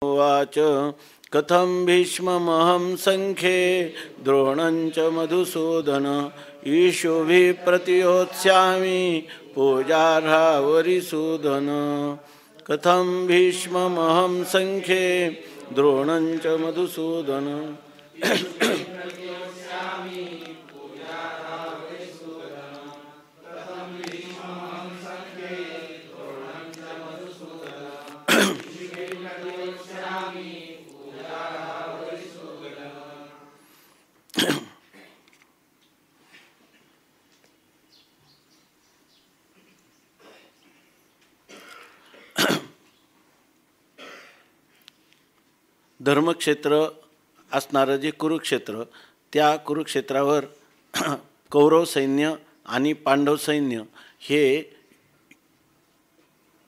उवाच कथं भीष्ममहं संख्ये द्रोणं च मधुसूदन ईशुभिः प्रतियोत्स्यामि पूजार्हा वरिसूदन। कथं भीष्ममहं संख्ये द्रोणं च मधुसूदन। धर्मक्षेत्र असणारं जे कुरुक्षेत्र, त्या कुरुक्षेत्रावर कौरव सैन्य आणि पांडव सैन्य हे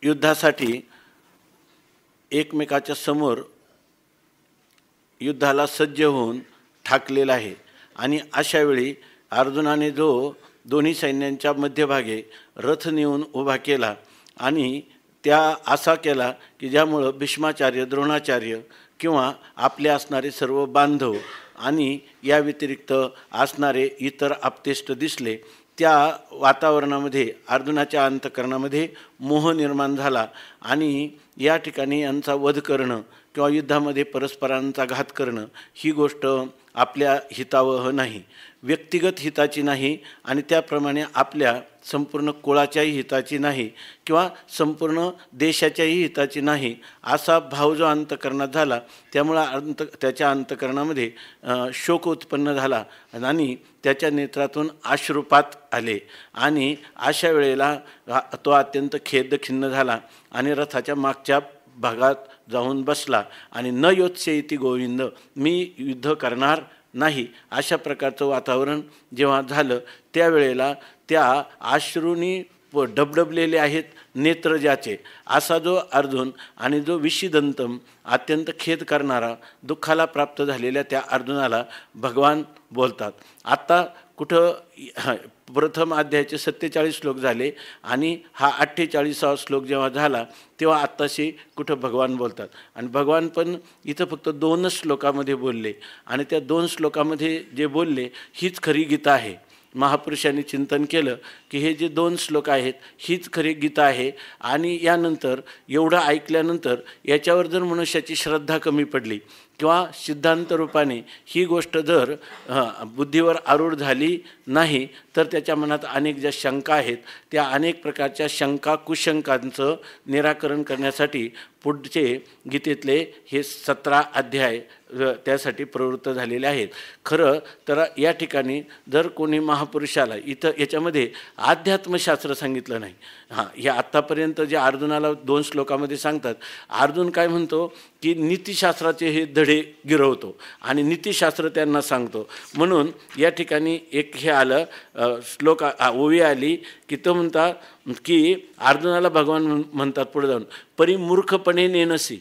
युद्धासाठी एकमेकाच्या समोर युद्धाला सज्ज होऊन ठाकलेला आहे। आणि अशा वेळी अर्जुनाने जो दोन्ही सैन्यांच्या मध्यभागी रथ नेऊन उभा केला आणि त्या असा केला की ज्यामुळं भीष्माचार्य, द्रोणाचार्य किंवा आपले असणारे सर्व बांधव आणि या व्यतिरिक्त असणारे इतर आप्तेष्ट दिसले। त्या वातावरणामध्ये अर्जुनाच्या अंतःकरणामध्ये मोह निर्माण झाला आणि या ठिकाणी यांचा वध करणं किंवा युद्धामध्ये परस्परांचा घात करणं ही गोष्ट आपल्या हितावह नाही, व्यक्तिगत हिताची नाही आणि त्याप्रमाणे आपल्या संपूर्ण कुळाच्याही हिताची नाही किंवा संपूर्ण देशाच्याही हिताची नाही असा भाव जो अंतःकरणात झाला। त्यामुळं त्याच्या अंतःकरणामध्ये शोक उत्पन्न झाला आणि त्याच्या नेत्रातून अश्रुपात आले आणि अशा वेळेला तो अत्यंत खिन्न झाला आणि रथाच्या मागच्या भागात जाऊन बसला आणि न योत्स्य इति गोविंद, मी युद्ध करणार नाही अशा प्रकारचं वातावरण जेव्हा झालं त्यावेळेला त्या अश्रूंनी डबडबलेले आहेत नेत्र ज्याचे, असा जो अर्जुन आणि जो विषिदंतम अत्यंत खेद करणारा दुःखाला प्राप्त झालेल्या त्या अर्जुनाला भगवान बोलतात। आता कुठं प्रथम अध्यायाचे 47 श्लोक झाले आणि हा 48वा श्लोक जेव्हा झाला तेव्हा आत्ताशी कुठं भगवान बोलतात आणि भगवान पण इथं फक्त 2 श्लोकामध्ये बोलले आणि त्या 2 श्लोकामध्ये जे बोलले हीच खरी गीता आहे। महापुरुषांनी चिंतन केलं की हे जे 2 श्लोक आहेत हीच खरी गीता आहे आणि यानंतर एवढं ऐकल्यानंतर याच्यावर जर मनुष्याची श्रद्धा कमी पडली किंवा सिद्धांत रूपाने ही गोष्ट जर बुद्धीवर आरूढ झाली नाही तर त्याच्या मनात अनेक ज्या शंका आहेत त्या अनेक प्रकारच्या शंका कुशंकांचं निराकरण करण्यासाठी पुढचे गीतेतले हे 17 अध्याय त्यासाठी प्रवृत्त झालेले आहेत। खरं तर या ठिकाणी जर कोणी महापुरुषाला इथं याच्यामध्ये अध्यात्मशास्त्र सांगितलं नाही। हे आत्तापर्यंत जे अर्जुनाला 2 श्लोकामध्ये सांगतात, अर्जुन काय म्हणतो की नीतिशास्त्राचे हे धडे गिरवतो आणि नीतिशास्त्र त्यांना सांगतो। म्हणून या ठिकाणी एक हे आलं श्लोक ओवी आली की तो म्हणतात की अर्जुनाला भगवान म्हणतात पुढे जाऊन, परी मूर्खपणे नेनसी,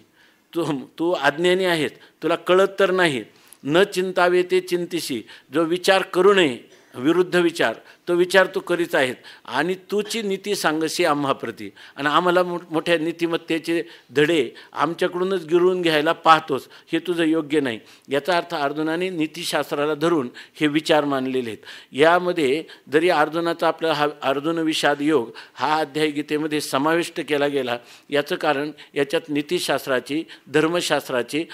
तू अज्ञानी आहेत, तुला कळत तर नाही, न चिंतावे ते चिंतिशी, जो विचार करू नये विरुद्ध विचार तो विचार तू करीत आहेत आणि तुची नीती सांगशी आम्हाप्रती आणि आम्हाला मोठ्या नीतिमत्तेचे धडे आमच्याकडूनच गिरवून घ्यायला पाहतोस, हे तुझं योग्य नाही। याचा अर्थ अर्जुनाने नीतिशास्त्राला धरून हे विचार मानलेले आहेत। यामध्ये जरी अर्जुनाचा आपला हा अर्जुन विषाद योग हा अध्याय गीतेमध्ये समाविष्ट केला गेला, याचं कारण याच्यात नीतिशास्त्राची, धर्मशास्त्राची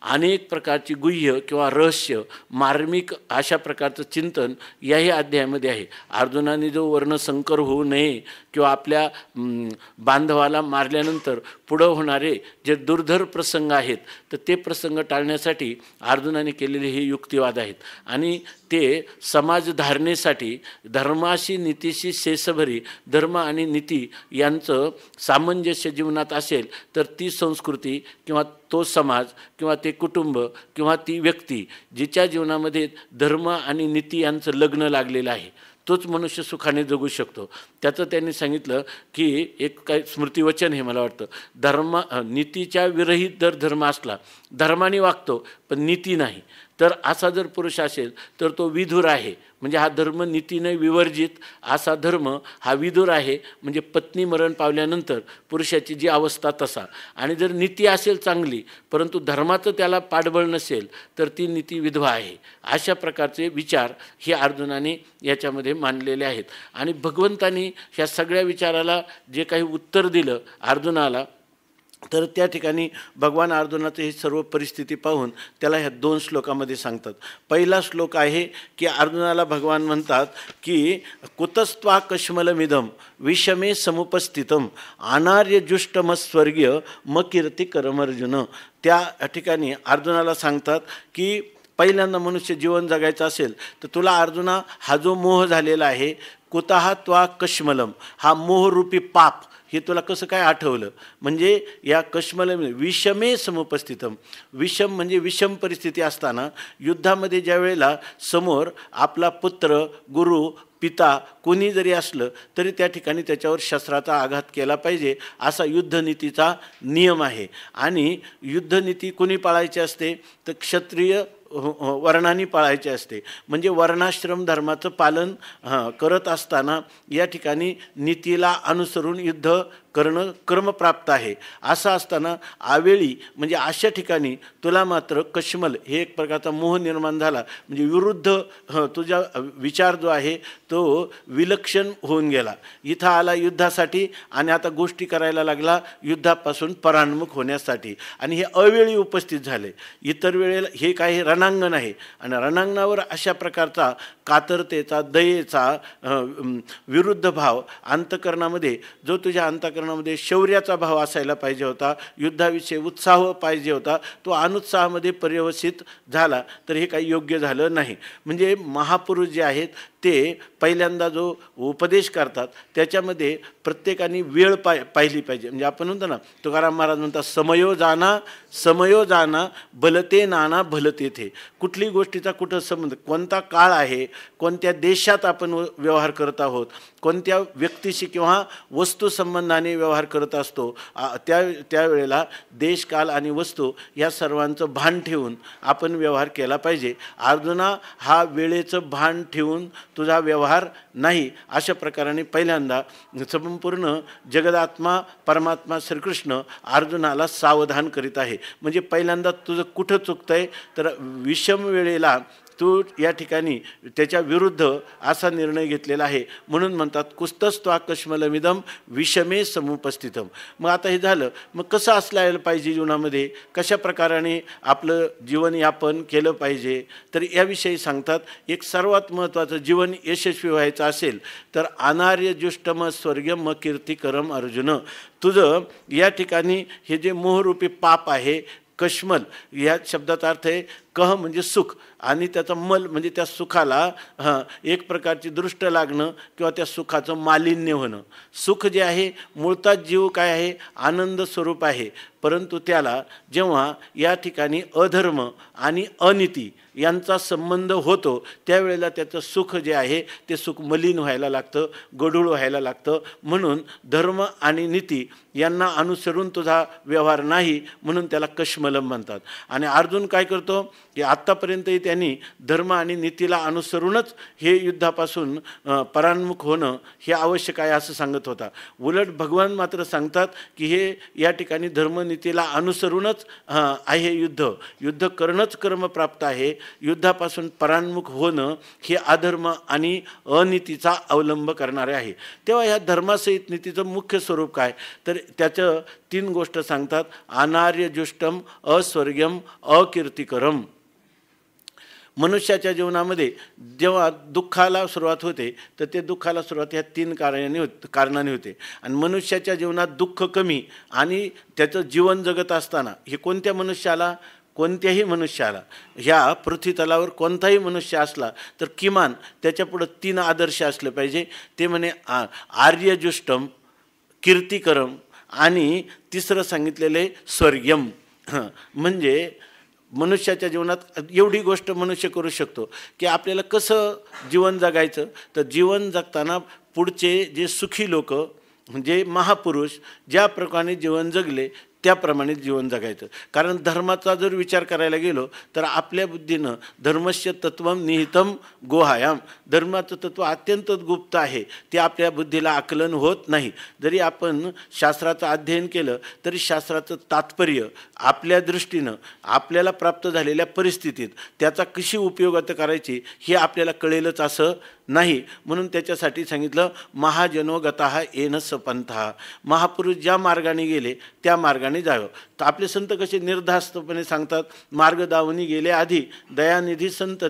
अनेक प्रकारची गुह्य किंवा रहस्य मार्मिक अशा प्रकारचं चिंतन याही अध्यायामध्ये आहे। अर्जुनाने जो वर्णसंकर होऊ नये किंवा आपल्या बांधवाला मारल्यानंतर पुढं होणारे जे दुर्धर प्रसंग आहेत तर ते प्रसंग टाळण्यासाठी अर्जुनाने केलेले हे युक्तिवाद आहेत आणि ते समाजधारणेसाठी धर्माशी नीतीशी शेषभरी धर्म आणि नीती यांचं सामंजस्य जीवनात असेल तर ती संस्कृती किंवा तो समाज किंवा ते कुटुंब किंवा ती व्यक्ती जिच्या जीवनामध्ये धर्म आणि नीती यांचं लग्न लागलेलं आहे तोच मनुष्य सुखाने जगू शकतो। त्याचं त्यांनी सांगितलं की एक काय स्मृतिवचन हे मला वाटतं, नीतीच्या विरहित जर धर्म असला, धर्माने वागतो पण नीती नाही, तर असा जर पुरुष असेल तर तो विधुर आहे म्हणजे हा धर्म नीतीने विवर्जित असा धर्म हा विदुर आहे. म्हणजे पत्नी मरण पावल्यानंतर पुरुषाची जी अवस्था तसा. आणि जर नीती असेल चांगली परंतु धर्माचं त्याला पाठबळ नसेल तर ती नीती विधवा आहे. अशा प्रकारचे विचार हे अर्जुनाने याच्यामध्ये मांडलेले आहेत. आणि भगवंतानी ह्या सगळ्या विचाराला जे काही उत्तर दिलं अर्जुनाला, तर त्या ठिकाणी भगवान अर्जुनाचं ही सर्व परिस्थिती पाहून त्याला ह्या 2 श्लोकामध्ये सांगतात. पहिला श्लोक आहे की अर्जुनाला भगवान म्हणतात की कुतस्त्वा कश्मलमिदम विषमे समुपस्थितम अनार्यजुष्टमस्वर्गीय मकीर्तिकरम अर्जुन. त्या ठिकाणी अर्जुनाला सांगतात की पहिल्यांदा मनुष्य जीवन जगायचं असेल तर तुला अर्जुना हा जो मोह झालेला आहे, कुतः त्वा कश्मलम, हा मोहरूपी पाप हे तुला कसं काय आठवलं. म्हणजे या कश्मलम विषमे समुपस्थितम, विषम म्हणजे विषम परिस्थिती असताना युद्धामध्ये ज्या वेळेला समोर आपला पुत्र, गुरु, पिता कोणी जरी असलं तरी त्या ठिकाणी त्याच्यावर शस्त्राचा आघात केला पाहिजे असा युद्धनीतीचा नियम आहे. आणि युद्धनीती कोणी पाळायची असते तर क्षत्रिय वर्णांनी पाळायचे असते. म्हणजे वर्णाश्रम धर्माचं पालन करत असताना या ठिकाणी नीतीला अनुसरून युद्ध करणं कर्मप्राप्त आहे. असं असताना आवेळी म्हणजे अशा ठिकाणी तुला मात्र कश्मल हे एक प्रकारचा मोह निर्माण झाला. म्हणजे विरुद्ध तुझा विचार जो आहे तो विलक्षण होऊन गेला. इथं आला युद्धासाठी आणि आता गोष्टी करायला लागला युद्धापासून परान्मुख होण्यासाठी. आणि हे अवेळी उपस्थित झाले. इतर वेळेला हे काही रणांगण आहे आणि रणांगणावर अशा प्रकारचा कातरतेचा, दयेचा विरुद्ध भाव अंतकरणामध्ये, जो तुझ्या अंतकरणामध्ये शौर्याचा भाव असायला पाहिजे होता, युद्धाविषयी उत्साह पाहिजे होता, तो अनुत्साहामध्ये पर्यवसित झाला. तर हे काही योग्य झालं नाही. म्हणजे महापुरुष जे आहेत ते पहिल्यांदा जो उपदेश करतात त्याच्यामध्ये प्रत्येकाने वेळ पाहिली पाहिजे. म्हणजे आपण म्हणतो ना, तुकाराम महाराज म्हणतात समयो जाना भलते नाना भलते थे. कुठली गोष्टीचा कुठं संबंध, कोणता काळ आहे, कोणत्या देशात आपण व्यवहार करत आहोत, कोणत्या व्यक्तीशी किंवा वस्तू संबंधाने व्यवहार करत असतो, त्यावेळेला देश, काल आणि वस्तू या सर्वांचं भान ठेवून आपण व्यवहार केला पाहिजे. अर्जुना, हा वेळेचं भान ठेवून तुझा व्यवहार नाही. अशा प्रकाराने पहिल्यांदा संपूर्ण जगदात्मा परमात्मा श्रीकृष्ण अर्जुनाला सावधान करीत आहे. म्हणजे पहिल्यांदा तुझं कुठं चुकतंय तर विषम वेळेला तू या ठिकाणी त्याच्या विरुद्ध असा निर्णय घेतलेला आहे. म्हणून म्हणतात कुस्तस्त्वा कश्मलमिदम विषमे समुपस्थितम. मग आता हे झालं, मग कसं असलं पाहिजे जीवनामध्ये, कशा प्रकाराने आपलं जीवनयापन केलं पाहिजे, तर याविषयी सांगतात. एक सर्वात महत्त्वाचं, जीवन यशस्वी व्हायचं असेल तर अनार्यजुष्टम स्वर्गम कीर्तिकरम अर्जुन. तुझं या ठिकाणी हे जे मोहरूपी पाप आहे, कश्मल या शब्दाचा अर्थ आहे कह म्हणजे सुख, आणि त्याचा मल म्हणजे त्या सुखाला एक प्रकारची दृष्ट लागणं किंवा त्या सुखाचं मालिन्य होणं. सुख जे आहे मूळतः जीव काय आहे, आनंद स्वरूप आहे. परंतु त्याला जेव्हा या ठिकाणी अधर्म आणि अनिती यांचा संबंध होतो त्यावेळेला त्याचं सुख जे आहे ते सुख मलिन व्हायला लागतं, गढूळ व्हायला लागतं. म्हणून धर्म आणि नीती यांना अनुसरून तुझा व्यवहार नाही, म्हणून त्याला कश्मलम म्हणतात. आणि अर्जुन काय करतो की आत्तापर्यंतही त्यांनी धर्म आणि नीतीला अनुसरूनच हे युद्धापासून परान्मुख होणं हे आवश्यक आहे असं सांगत होता. उलट भगवान मात्र सांगतात की हे या ठिकाणी धर्मनीतीला अनुसरूनच आहे युद्ध करणंच कर्मप्राप्त आहे. युद्धापासून परान्मुख होणं हे अधर्म आणि अनीतीचा अवलंब करणारे आहे. तेव्हा ह्या धर्मासहित नीतीचं मुख्य स्वरूप काय, तर त्याचं 3 गोष्ट सांगतात. अनार्यजुष्टम, अस्वर्ग्यम, अकीर्तिकरम. मनुष्याच्या जीवनामध्ये जेव्हा दुःखाला सुरुवात होते तर ते दुःखाला सुरुवात ह्या 3 कारणाने होते. आणि मनुष्याच्या जीवनात दुःख कमी आणि त्याचं जीवन जगत असताना हे कोणत्याही मनुष्याला ह्या पृथ्वीतलावर कोणताही मनुष्य असला तर किमान त्याच्यापुढं 3 आदर्श असले पाहिजे. ते म्हणे आर्यजुष्टम, कीर्तिकरम आणि तिसरं सांगितलेले स्वर्ग्यम. म्हणजे मनुष्याच्या जीवनात एवढी गोष्ट मनुष्य करू शकतो की आपल्याला कसं जीवन जगायचं, तर जीवन जगताना पुढचे जे सुखी लोक, जे महापुरुष ज्या प्रकारे जीवन जगले त्याप्रमाणे जीवन जगायचं. कारण धर्माचा जर विचार करायला गेलो तर आपल्या बुद्धीनं धर्मस्य तत्वम निहितम गुहायाम, धर्माचं तत्व अत्यंत गुप्त आहे, ते आपल्या बुद्धीला आकलन होत नाही. जरी आपण शास्त्राचं अध्ययन केलं तरी शास्त्राचं तात्पर्य आपल्या दृष्टीनं आपल्याला प्राप्त झालेल्या परिस्थितीत त्याचा कशी उपयोगात करायची हे आपल्याला कळेलच असं नाही. म्हणून त्याच्यासाठी सांगितलं महाजनो गतः येन सपंथा, महापुरुष ज्या मार्गाने गेले त्या मार्गाने जावं. तर आपले संत कसे निर्धास्तपणे सांगतात, मार्ग दावनी गेले आधी दयानिधी संत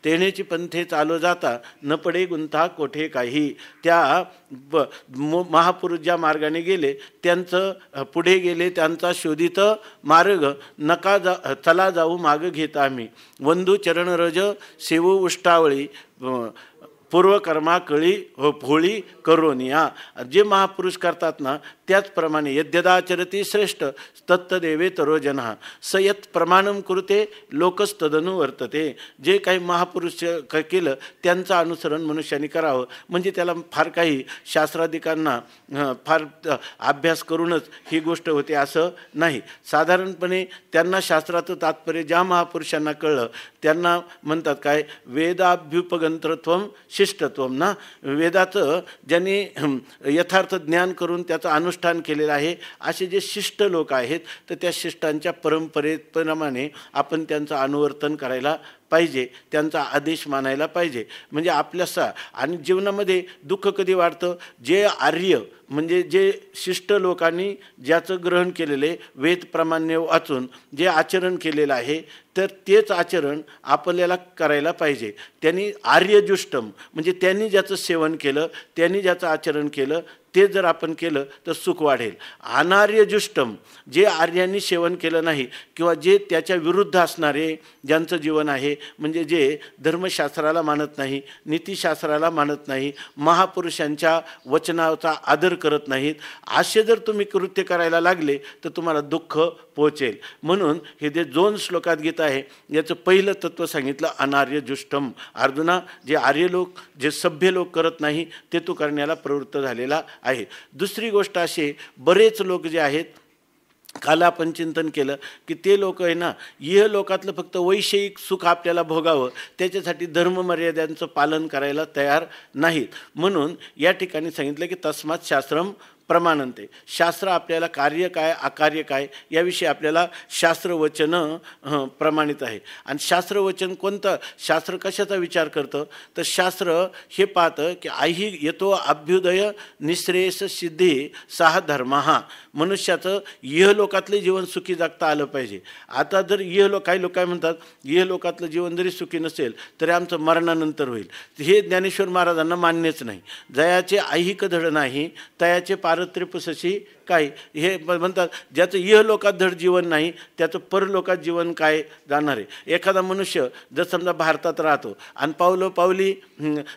तेनेची पंथे चालो जाता न पडे गुंता कोठे काही. त्या महापुरुष ज्या मार्गाने गेले त्यांचं पुढे गेले, त्यांचा शोधित मार्ग नका चला जाऊ माग घेता आम्ही. वंदू चरण रज सेवू उष्टावळी पूर्वकर्मा कळी होळी करोनिया. जे महापुरुष करतात ना त्याचप्रमाणे यद्यदाचरती श्रेष्ठ तत्तदेवे तरोजना सयत प्रमाणम कुरुते लोकस्तदनु वर्तते. जे काही महापुरुष केलं त्यांचं अनुसरण मनुष्याने करावं. म्हणजे त्याला फार काही शास्त्राधिकांना फार अभ्यास करूनच ही गोष्ट होते असं नाही. साधारणपणे त्यांना शास्त्राचं तात्पर्य ज्या महापुरुषांना कळलं त्यांना म्हणतात काय, वेदाभ्युपगंत्रत्वम शिष्टत्वम ना. वेदाचं ज्यांनी यथार्थ ज्ञान करून त्याचं अनुष्ठान केलेलं आहे असे जे शिष्ट लोक आहेत तर त्या शिष्टांच्या परंपरेप्रमाणे आपण त्यांचं अनुवर्तन करायला पाहिजे, त्यांचा आदेश मानायला पाहिजे. म्हणजे आपल्यासा आणि जीवनामध्ये दुःख कधी वाढतं, जे आर्य म्हणजे जे शिष्ट लोकांनी ज्याचं ग्रहण केलेले वेद प्रमाणे वाचून जे आचरण केलेलं आहे तर तेच आचरण आपल्याला करायला पाहिजे. त्यांनी आर्यजुष्टम म्हणजे त्यांनी ज्याचं सेवन केलं, त्यांनी ज्याचं आचरण केलं ते जर आपण केलं तर सुख वाढेल. अनार्यजुष्टम जे आर्यांनी सेवन केलं नाही किंवा जे त्याच्या विरुद्ध असणारे ज्यांचं जीवन आहे, म्हणजे जे धर्मशास्त्राला मानत नाही, नीतिशास्त्राला मानत नाही, महापुरुषांच्या वचनाचा आदर करत नाहीत, असे जर तुम्ही कृत्य करायला लागले तर तुम्हाला दुःख पोचेल. म्हणून हे जे 2 श्लोकात गीता आहे याचं पहिलं तत्व सांगितलं अनार्यजुष्टम. अर्जुना, जे आर्य लोक जे सभ्य लोक करत नाही ते तू करण्याला प्रवृत्त झालेला आहे. दुसरी गोष्ट अशी, बरेच लोक जे आहेत काल आपण चिंतन केलं की ते लोक आहे ना इह लोकातलं फक्त वैषयिक सुख आपल्याला भोगावं त्याच्यासाठी धर्ममर्यादांचं पालन करायला तयार नाहीत. म्हणून या ठिकाणी सांगितलं की तस्मात् शास्त्रम प्रमाणंते. शास्त्र आपल्याला कार्य काय अकार्य काय याविषयी आपल्याला शास्त्रवचनं प्रमाणित आहे. आणि शास्त्रवचन कोणतं, शास्त्र कशाचा विचार करतं तर शास्त्र हे पाहतं की आही येतो अभ्युदय निःश्रेयस सिद्धी सहा धर्म. हा मनुष्याचं इहलोकातले जीवन सुखी जगता आलं पाहिजे. आता जर काही लोक काय म्हणतात, इहलोकातलं जीवन जरी सुखी नसेल तरी आमचं मरणानंतर होईल. हे ज्ञानेश्वर महाराजांना मान्यच नाही. जयाचे ऐहिक धड नाही तयाचे पारत्रिपसशी काय, हे म्हणतात ज्याचं इहलोकात धड जीवन नाही त्याचं परलोकात जीवन काय जाणार आहे. एखादा मनुष्य जर समजा भारतात राहतो आणि पावली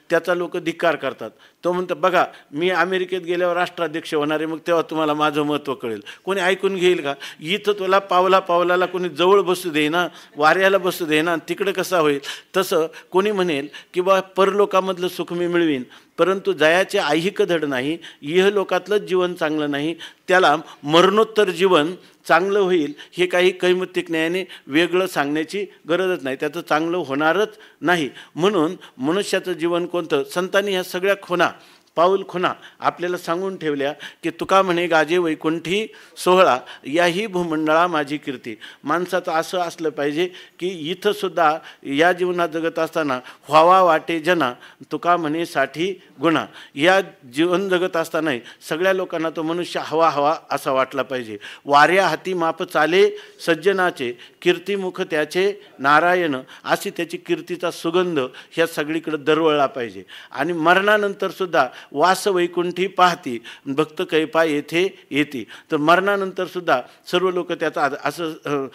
त्याचा लोक धिक्कार करतात, तो म्हणतो बघा मी अमेरिकेत गेल्यावर राष्ट्राध्यक्ष होणार आहे, मग तेव्हा तुम्हाला माझं महत्त्व कळेल. कोणी ऐकून घेईल का? इथं तुला पावलाला कोणी जवळ बसू देईना, वाऱ्याला बसू देईना, तिकडं कसा होईल? तसं कोणी म्हणेल की बा परलोकामधलं सुख मी मिळवीन, परंतु जयाचे ऐहिक धड नाही, इहलोकातलंच जीवन चांगलं नाही, त्याला मरणोत्तर जीवन चांगलं होईल हे काही कैमुत्तिक न्यायाने वेगळं सांगण्याची गरजच नाही. त्याचं चांगलं होणारच नाही. म्हणून मनुष्याचं जीवन कोणतं, संतांनी ह्या सगळ्या खुणा पाऊल खुणा आपल्याला सांगून ठेवल्या की तुका म्हणे गाजे वैकुंठी सोहळा याही भूमंडळा माझी कीर्ती. माणसाचं असं असलं पाहिजे की इथंसुद्धा या जीवनात जगत असताना व्हावा वाटे जना तुका म्हणे साठी गुणा. या जीवन जगत असतानाही सगळ्या लोकांना तो मनुष्य हवा असा वाटला पाहिजे. वाऱ्या हाती माप चाले सज्जनाचे कीर्तिमुख त्याचे नारायण, अशी त्याची कीर्तीचा सुगंध ह्या सगळीकडे दरवळला पाहिजे. आणि मरणानंतर सुद्धा वास वैकुंठी पाहती भक्त कैपा येथे येते. तर मरणानंतर सुद्धा सर्व लोक त्याचा असं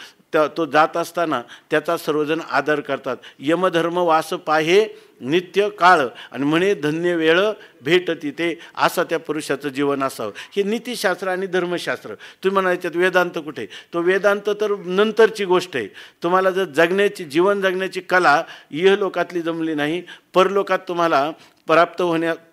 तो जात असताना त्याचा सर्वजण आदर करतात. यमधर्म वास पाहे नित्य काळ आणि म्हणे धन्य वेळ भेटती ते, असा त्या पुरुषाचं जीवन असावं. हे नीतिशास्त्र आणि धर्मशास्त्र. तुम्ही म्हणायच्यात वेदांत कुठे? तो वेदांत तर नंतरची गोष्ट आहे. तुम्हाला जर जीवन जगण्याची कला इहलोकातली जमली नाही, परलोकात तुम्हाला प्राप्त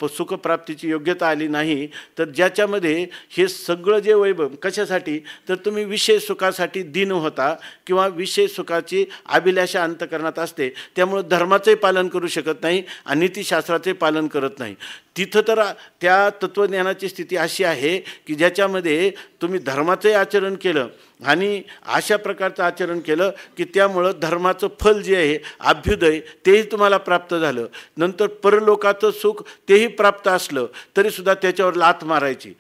सुखप्राप्तीची योग्यता आली नाही, तर ज्याच्यामध्ये हे सगळं जे वैभव कशासाठी, तर तुम्ही विषय सुखासाठी दीन होता किंवा विषय सुखाची अभिलाषा अंतकरणात असते, त्यामुळं धर्माचंही पालन करू शकत नाही आणि नीतिशास्त्राचे पालन करत नाही. तिथं तर त्या तत्त्वज्ञानाची स्थिती अशी आहे की ज्याच्यामध्ये तुम्ही धर्माचंही आचरण केलं आणि अशा प्रकारचं आचरण केलं की त्यामुळं धर्माचं फल जे आहे अभ्युदय तेही तुम्हाला प्राप्त झालं. नंतर परलोकाचं सुख तेही प्राप्त असलं तरीसुद्धा त्याच्यावर लाथ मारायची.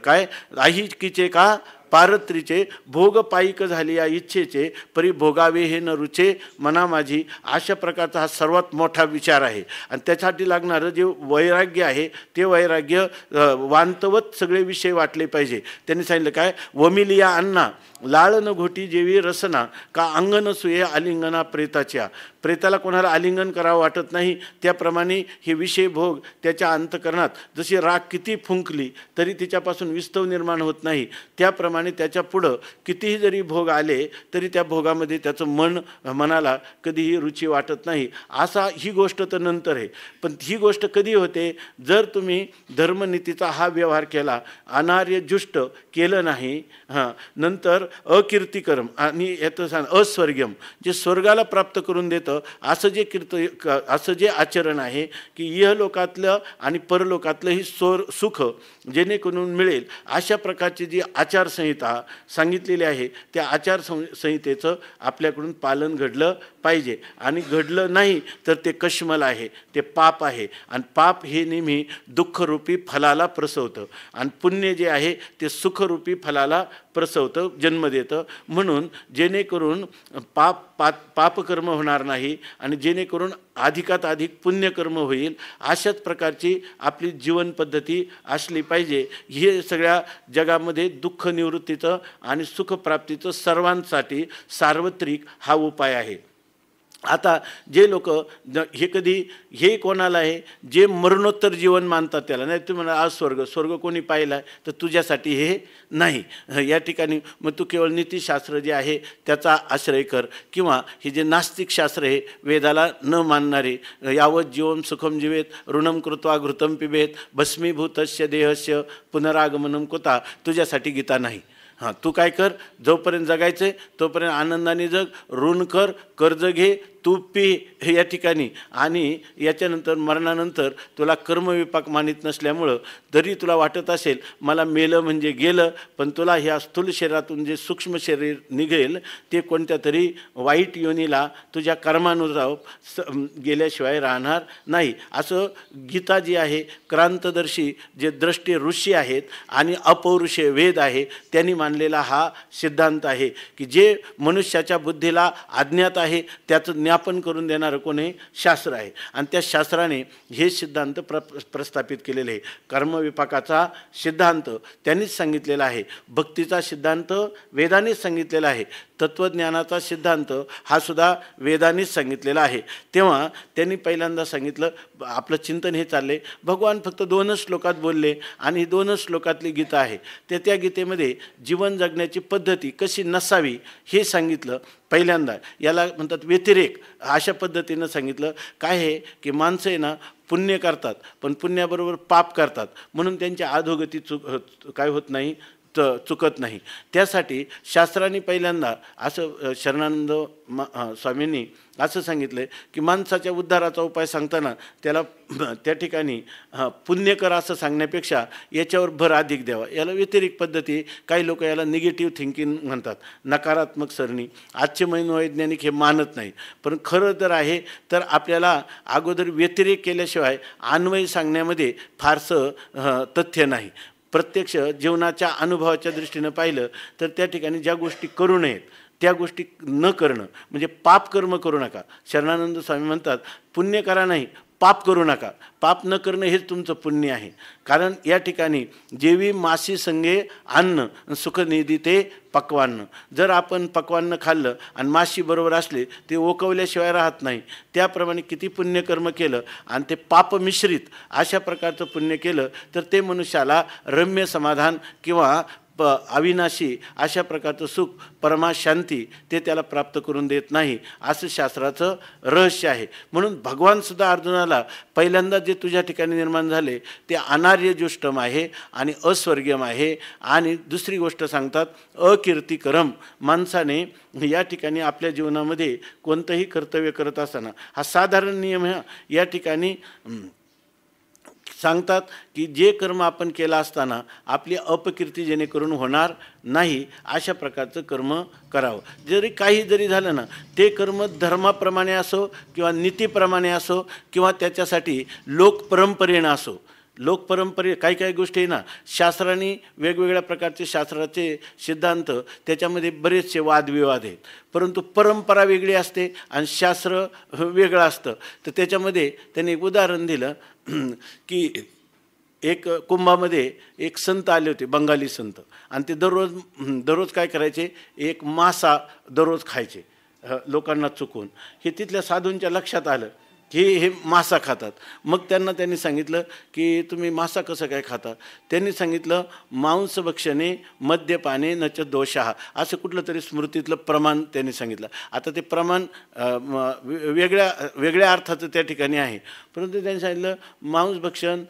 काय ऐहिकीचे का पारत्रीचे भोग पायिक झाली या इच्छेचे परी भोगावे हे न रुचे मना माझी. अशा प्रकारचा हा सर्वात मोठा विचार आहे. आणि त्यासाठी लागणारं जे वैराग्य आहे ते वैराग्य वांतवत सगळे विषय वाटले पाहिजे. त्यांनी सांगितलं काय, वमिलिया अन्ना लाळन घोटी जेवी रसना का अंगन सुये आलिंगना प्रेताच्या. प्रेताला कोणाला आलिंगन करावं वाटत नाही, त्याप्रमाणे हे विषय भोग त्याच्या अंतकरणात जशी राख किती फुंकली तरी तिच्यापासून विस्तव निर्माण होत नाही, त्याप्रमाणे त्याच्या पुढं कितीही जरी भोग आले तरी त्या भोगामध्ये त्याचं मनाला कधीही रुची वाटत नाही. असा ही गोष्ट तर नंतर आहे. पण ही गोष्ट कधी होते, जर तुम्ही धर्मनीतीचा हा व्यवहार केला, अनार्य जुष्ट केलं नाही, नंतर अकीर्तिकरम आणि याचं सांग अस्वर्गम जे स्वर्गाला प्राप्त करून देतं असं जे असं जे आचरण आहे की इहलोकातलं आणि परलोकातलं ही सुख जेणेकरून मिळेल, अशा प्रकारची जी आचारसंहिता सांगितलेली आहे त्या आचारसंहितेचं आपल्याकडून पालन घडलं पाहिजे. आणि घडलं नाही तर ते कश्मल आहे, ते पाप आहे. आणि पाप हे नेहमी दुःखरूपी फलाला प्रसवतं आणि पुण्य जे आहे ते सुखरूपी फलाला प्रसवतं, जन्म देतं. म्हणून जेणेकरून पापकर्म होणार नाही आणि जेणेकरून अधिकात अधिक पुण्यकर्म होईल, अशाच प्रकारची आपली जीवनपद्धती असली पाहिजे. हे सगळ्या जगामध्ये दुःख निवृत्तीचं आणि सुखप्राप्तीचं सर्वांसाठी सार्वत्रिक हा उपाय आहे. आता जे लोक हे कोणाला आहे, जे मरणोत्तर जीवन मानतात त्याला. नाही तुम्ही म्हणा आज स्वर्ग कोणी पाहिला आहे, तर तुझ्यासाठी हे नाही. या ठिकाणी मग तू केवळ नीतिशास्त्र जे आहे त्याचा आश्रय कर, किंवा हे जे नास्तिक शास्त्र आहे वेदाला न मानणारे, यावत जीवन सुखम जीवेत ऋणम कृत्वा घृतम पिबेत भस्मीभूतस्य देहस्य पुनरागमनम कुता, तुझ्यासाठी गीता नाही. तू काय कर, जोपर्यंत जगायचं आहे तोपर्यंत आनंदाने जग, ऋण कर, कर्ज घे, तू पी या ठिकाणी. आणि याच्यानंतर मरणानंतर तुला कर्मविपाक मानित नसल्यामुळं जरी तुला वाटत असेल मला मेलं म्हणजे गेलं, पण तुला ह्या स्थूल शरीरातून जे सूक्ष्म शरीर निघेल ते कोणत्या तरी वाईट योनीला तुझ्या कर्मानुसार गेल्याशिवाय राहणार नाही. असं गीता जी आहे, क्रांतदर्शी जे द्रष्टे ऋषी आहेत आणि अपौरुषे वेद आहे त्यांनी मानलेला हा सिद्धांत आहे की जे मनुष्याच्या बुद्धीला अज्ञात आहे त्याचं ज्ञापन करून देणारं कोणी शास्त्र आहे. आणि त्या शास्त्राने हे सिद्धांत प्रस्थापित केलेले आहे. कर्मविपाकाचा सिद्धांत त्यांनीच सांगितलेला आहे, भक्तीचा सिद्धांत वेदानेच सांगितलेला आहे, तत्त्वज्ञानाचा सिद्धांत हा सुद्धा वेदानेच सांगितलेला आहे. तेव्हा त्यांनी पहिल्यांदा सांगितलं, आपलं चिंतन हे चालले, भगवान फक्त 2च श्लोकात बोलले आणि 2च श्लोकातली गीता आहे, त्या गीतेमध्ये जीवन जगण्याची पद्धती कशी नसावी हे सांगितलं पहिल्यांदा. याला म्हणतात व्यतिरेक. अशा पद्धतीनं सांगितलं काय आहे की माणसं आहे ना पुण्य करतात पण पुण्याबरोबर पाप करतात, म्हणून त्यांच्या अधोगती काय होत नाही, चुकत नाही. त्यासाठी शास्त्रांनी पहिल्यांदा असं शरणानंद स्वामींनी असं सांगितलं की माणसाच्या उद्धाराचा उपाय सांगताना त्याला त्या ठिकाणी पुण्य कर असं सांगण्यापेक्षा याच्यावर भर अधिक द्यावा. याला व्यतिरिक्त पद्धती, काही लोक याला निगेटिव्ह थिंकिंग म्हणतात, नकारात्मक सरणी. आजचे मनोवैज्ञानिक हे मानत नाही, पण खरं जर आहे तर आपल्याला अगोदर व्यतिरेक केल्याशिवाय अन्वय सांगण्यामध्ये फारसं तथ्य नाही. प्रत्यक्ष जीवनाच्या अनुभवाच्या दृष्टीनं पाहिलं तर त्या ठिकाणी ज्या गोष्टी करू नयेत त्या गोष्टी न करणं म्हणजे पाप कर्म करू नका. शरणानंद स्वामी म्हणतात पुण्य करा नाही, पाप करू नका. पाप न करणं हेच तुमचं पुण्य आहे. कारण या ठिकाणी जेवी मासी संगे अन्न सुखनिधी ते पक्वान्न. जर आपण पक्वान्न खाल्लं आणि माशी बरोबर असले ते ओकवल्याशिवाय राहत नाही. त्याप्रमाणे किती पुण्यकर्म केलं आणि ते पाप मिश्रित अशा प्रकारचं पुण्य केलं तर ते मनुष्याला रम्य समाधान किंवा अविनाशी अशा प्रकारचं सुख, परमाशांती ते त्याला प्राप्त करून देत नाही, असं शास्त्राचं रहस्य आहे. म्हणून भगवानसुद्धा अर्जुनाला पहिल्यांदा जे तुझ्या ठिकाणी निर्माण झाले ते अनार्यजुष्टम आहे आणि अस्वर्गीयम आहे. आणि दुसरी गोष्ट सांगतात अकीर्तिकरम. माणसाने या ठिकाणी आपल्या जीवनामध्ये कोणतंही कर्तव्य करत असताना हा साधारण नियम या ठिकाणी सांगतात की जे कर्म आपण केलं असताना आपली अपकीर्ती जेणेकरून होणार नाही अशा प्रकारचं कर्म करावं. जरी काही जरी झालं ना, ते कर्म धर्माप्रमाणे असो किंवा नीतीप्रमाणे असो किंवा त्याच्यासाठी लोकपरंपरेनं असो. लोकपरंपरे काही काही गोष्टी ना शास्त्राने वेगवेगळ्या प्रकारचे शास्त्राचे सिद्धांत त्याच्यामध्ये बरेचसे वादविवाद आहेत, परंतु परंपरा वेगळी असते आणि शास्त्र वेगळं असतं. तर त्याच्यामध्ये त्यांनी एक उदाहरण दिलं की एक कुंभामध्ये एक संत आले होते, बंगाली संत, आणि ते दररोज काय करायचे, एक मासा दररोज खायचे लोकांना चुकून. हे तिथल्या साधूंच्या लक्षात आलं की हे मासा खातात. मग त्यांनी सांगितलं की तुम्ही मासा कसं काय खाता. त्यांनी सांगितलं मांसभक्षणे मद्यपाने नच दोषः, असं कुठलं तरी स्मृतीतलं प्रमाण त्यांनी सांगितलं. आता ते प्रमाण वेगळ्या अर्थाचं त्या ठिकाणी आहे, परंतु त्यांनी सांगितलं मांसभक्षण,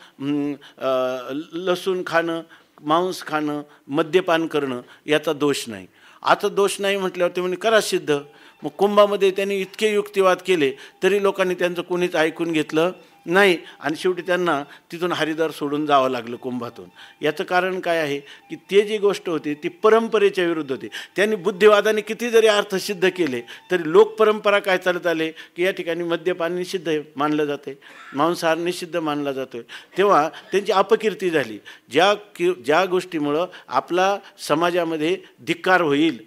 लसूण खाणं, मांस खाणं, मद्यपान करणं याचा दोष नाही. आता दोष नाही म्हटल्यावर ते म्हणे करा सिद्ध. मग कुंभामध्ये त्यांनी इतके युक्तिवाद केले तरी लोकांनी त्यांचं कोणीच ऐकून घेतलं नाही आणि शेवटी त्यांना तिथून हरिद्वार सोडून जावं लागलं कुंभातून. याचं कारण काय आहे की ते जी गोष्ट होती ती परंपरेच्या विरुद्ध होती. त्यांनी बुद्धिवादाने किती जरी अर्थ सिद्ध केले तरी लोकपरंपरा काय चालत आले की या ठिकाणी मद्यपान निषिद्ध मानलं जाते, मांसाहार निषिद्ध मानला जातोय. तेव्हा त्यांची अपकीर्ती झाली. ज्या गोष्टीमुळं आपला समाजामध्ये धिक्कार होईल,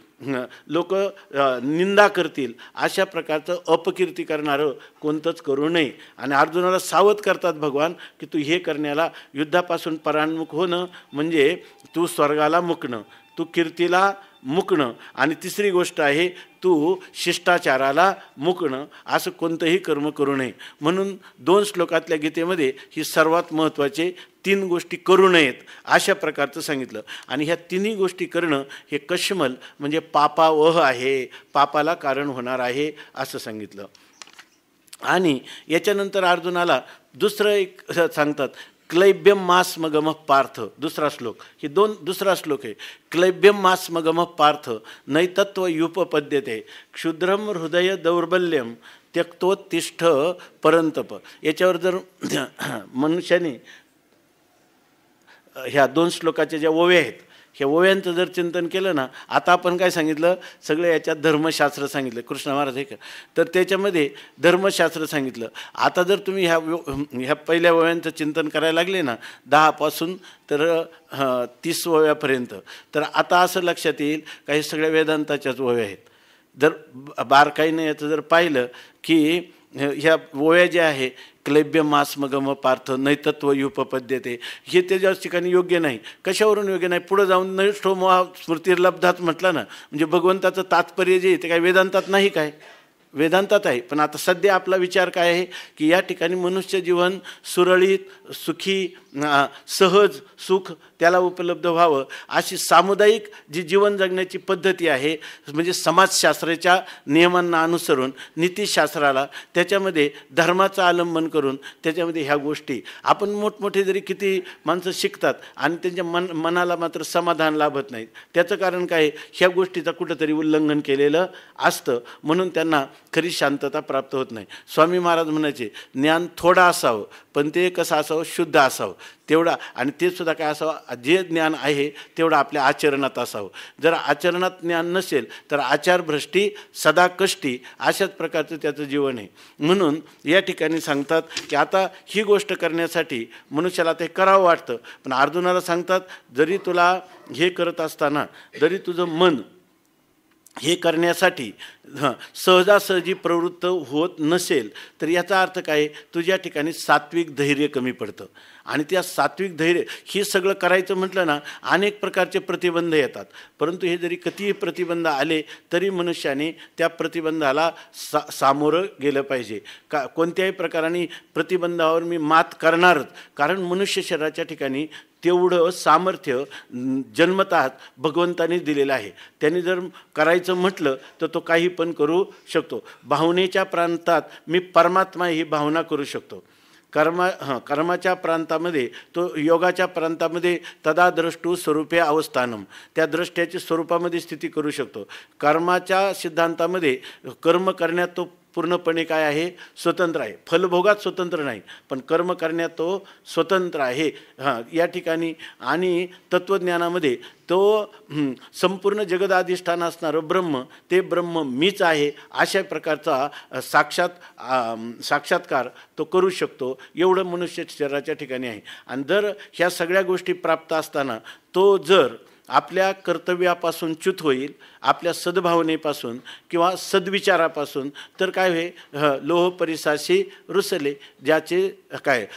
लोक निंदा करतील, अशा प्रकारचं अपकीर्ती करणारं कोणतंच करू नये. आणि अर्जुनाला सावध करतात भगवान की तू हे करण्याला युद्धापासून परान्मुख होणं म्हणजे तू स्वर्गाला मुकणं, तू कीर्तीला मुकणं, आणि तिसरी गोष्ट आहे तू शिष्टाचाराला मुकणं, असं कोणतंही कर्म करू नये. म्हणून 2 श्लोकातल्या गीतेमध्ये ही सर्वात महत्त्वाचे 3 गोष्टी करू नयेत अशा प्रकारचं सांगितलं. आणि ह्या तिन्ही गोष्टी करणं हे कश्मल म्हणजे पापावह आहे, पापाला कारण होणार आहे असं सांगितलं. आणि याच्यानंतर अर्जुनाला दुसरं एक सांगतात क्लैब्यम मास्मगम पार्थ. दुसरा श्लोक, हे दुसरा श्लोक आहे. क्लैब्यम मास्मगम पार्थ नैतत्व युपपद्यते क्षुद्रम हृदय दौर्बल्यम त्यक्तोत्तिष्ठ परंतप. याच्यावर जर मनुष्याने ह्या 2 श्लोकाच्या ज्या ओव्या आहेत ह्या ओव्यांचं जर चिंतन केलं ना, आता आपण काय सांगितलं, सगळं याच्यात धर्मशास्त्र सांगितलं, कृष्ण महाराज आहे का, तर त्याच्यामध्ये धर्मशास्त्र सांगितलं. आता जर तुम्ही ह्या पहिल्या ओव्यांचं चिंतन करायला लागले ना 10 पासून तर 30 ओव्यापर्यंत, तर आता असं लक्षात येईल काही सगळ्या वेदांताच्याच ओव्या आहेत. जर बारकाईने याचं जर पाहिलं की ह्या ओव्या ज्या आहे क्लैब्य मास्मगम पार्थ नैतत्व युपपद्यते, हे त्याच्या ठिकाणी योग्य नाही. कशावरून योग्य नाही, पुढं जाऊन नैष्ठोमोहा स्मृतिर्लब्धात म्हटलं ना, म्हणजे भगवंताचं तात्पर्य जे ते काय वेदांतात नाही, काय वेदांतात आहे. पण आता सध्या आपला विचार काय आहे की या ठिकाणी मनुष्य जीवन सुरळीत सुखी सहज सुख त्याला उपलब्ध व्हावं अशी सामुदायिक जी जीवन जगण्याची पद्धती आहे, म्हणजे समाजशास्त्राच्या नियमांना अनुसरून नीतिशास्त्राला त्याच्यामध्ये धर्माचं अवलंबन करून त्याच्यामध्ये ह्या गोष्टी आपण मोठमोठे जरी किती माणसं शिकतात आणि त्यांच्या मनाला मात्र समाधान लाभत नाहीत. त्याचं कारण काय, ह्या गोष्टीचं कुठंतरी उल्लंघन केलेलं असतं, म्हणून त्यांना खरी शांतता प्राप्त होत नाही. स्वामी महाराज म्हणायचे ज्ञान थोडं असावं पण ते कसं असावं, शुद्ध असावं तेवढा, आणि ते सुद्धा काय असावं, जे ज्ञान आहे तेवढं आपल्या आचरणात असावं. जर आचरणात ज्ञान नसेल तर आचारभ्रष्टी सदा कष्टी, अशाच प्रकारचं त्याचं जीवन आहे. म्हणून या ठिकाणी सांगतात की आता ही गोष्ट करण्यासाठी मनुष्याला ते करावं वाटतं, पण अर्जुनाला सांगतात जरी तुला हे करत असताना जरी तुझं मन हे करण्यासाठी सहजासहजी प्रवृत्त होत नसेल तर याचा अर्थ काय, तुझ्या ठिकाणी सात्विक धैर्य कमी पडतं. आणि त्या सात्विक धैर्य हे सगळं करायचं म्हटलं ना, अनेक प्रकारचे प्रतिबंध येतात. परंतु हे जरी कितीही प्रतिबंध आले तरी मनुष्याने त्या प्रतिबंधाला सामोरं गेलं पाहिजे. कोणत्याही प्रकाराने प्रतिबंधावर मी मात करणारच, कारण मनुष्य शरीराच्या ठिकाणी तेवढं सामर्थ्य जन्मतः भगवंताने दिलेलं आहे. त्यांनी जर करायचं म्हटलं तर तो काही पण करू शकतो. भावनेच्या प्रांतात मी परमात्मा ही भावना करू शकतो. कर्माच्या प्रांतामध्ये तो योगाच्या प्रांतामध्ये तदाद्रष्टू स्वरूपे अवस्थानम, त्या दृष्ट्याची स्वरूपामध्ये स्थिती करू शकतो. कर्माच्या सिद्धांतामध्ये कर्म करण्यात तो पूर्णपणे काय आहे, स्वतंत्र आहे. फलभोगात स्वतंत्र नाही, पण कर्म करण्यात तो स्वतंत्र आहे. या ठिकाणी आणि तत्त्वज्ञानामध्ये तो संपूर्ण जगदाधिष्ठान असणारं ब्रह्म, ते ब्रह्म मीच आहे अशा प्रकारचा साक्षात्कार तो करू शकतो. एवढं मनुष्य शरीराच्या ठिकाणी आहे. आणि जर ह्या सगळ्या गोष्टी प्राप्त असताना तो जर आपल्या कर्तव्यापासून च्युत होईल, आपल्या सद्भावनेपासून किंवा सद्विचारापासून, तर काय होईल, लोह परिसाशी रुसले, ज्याचे काय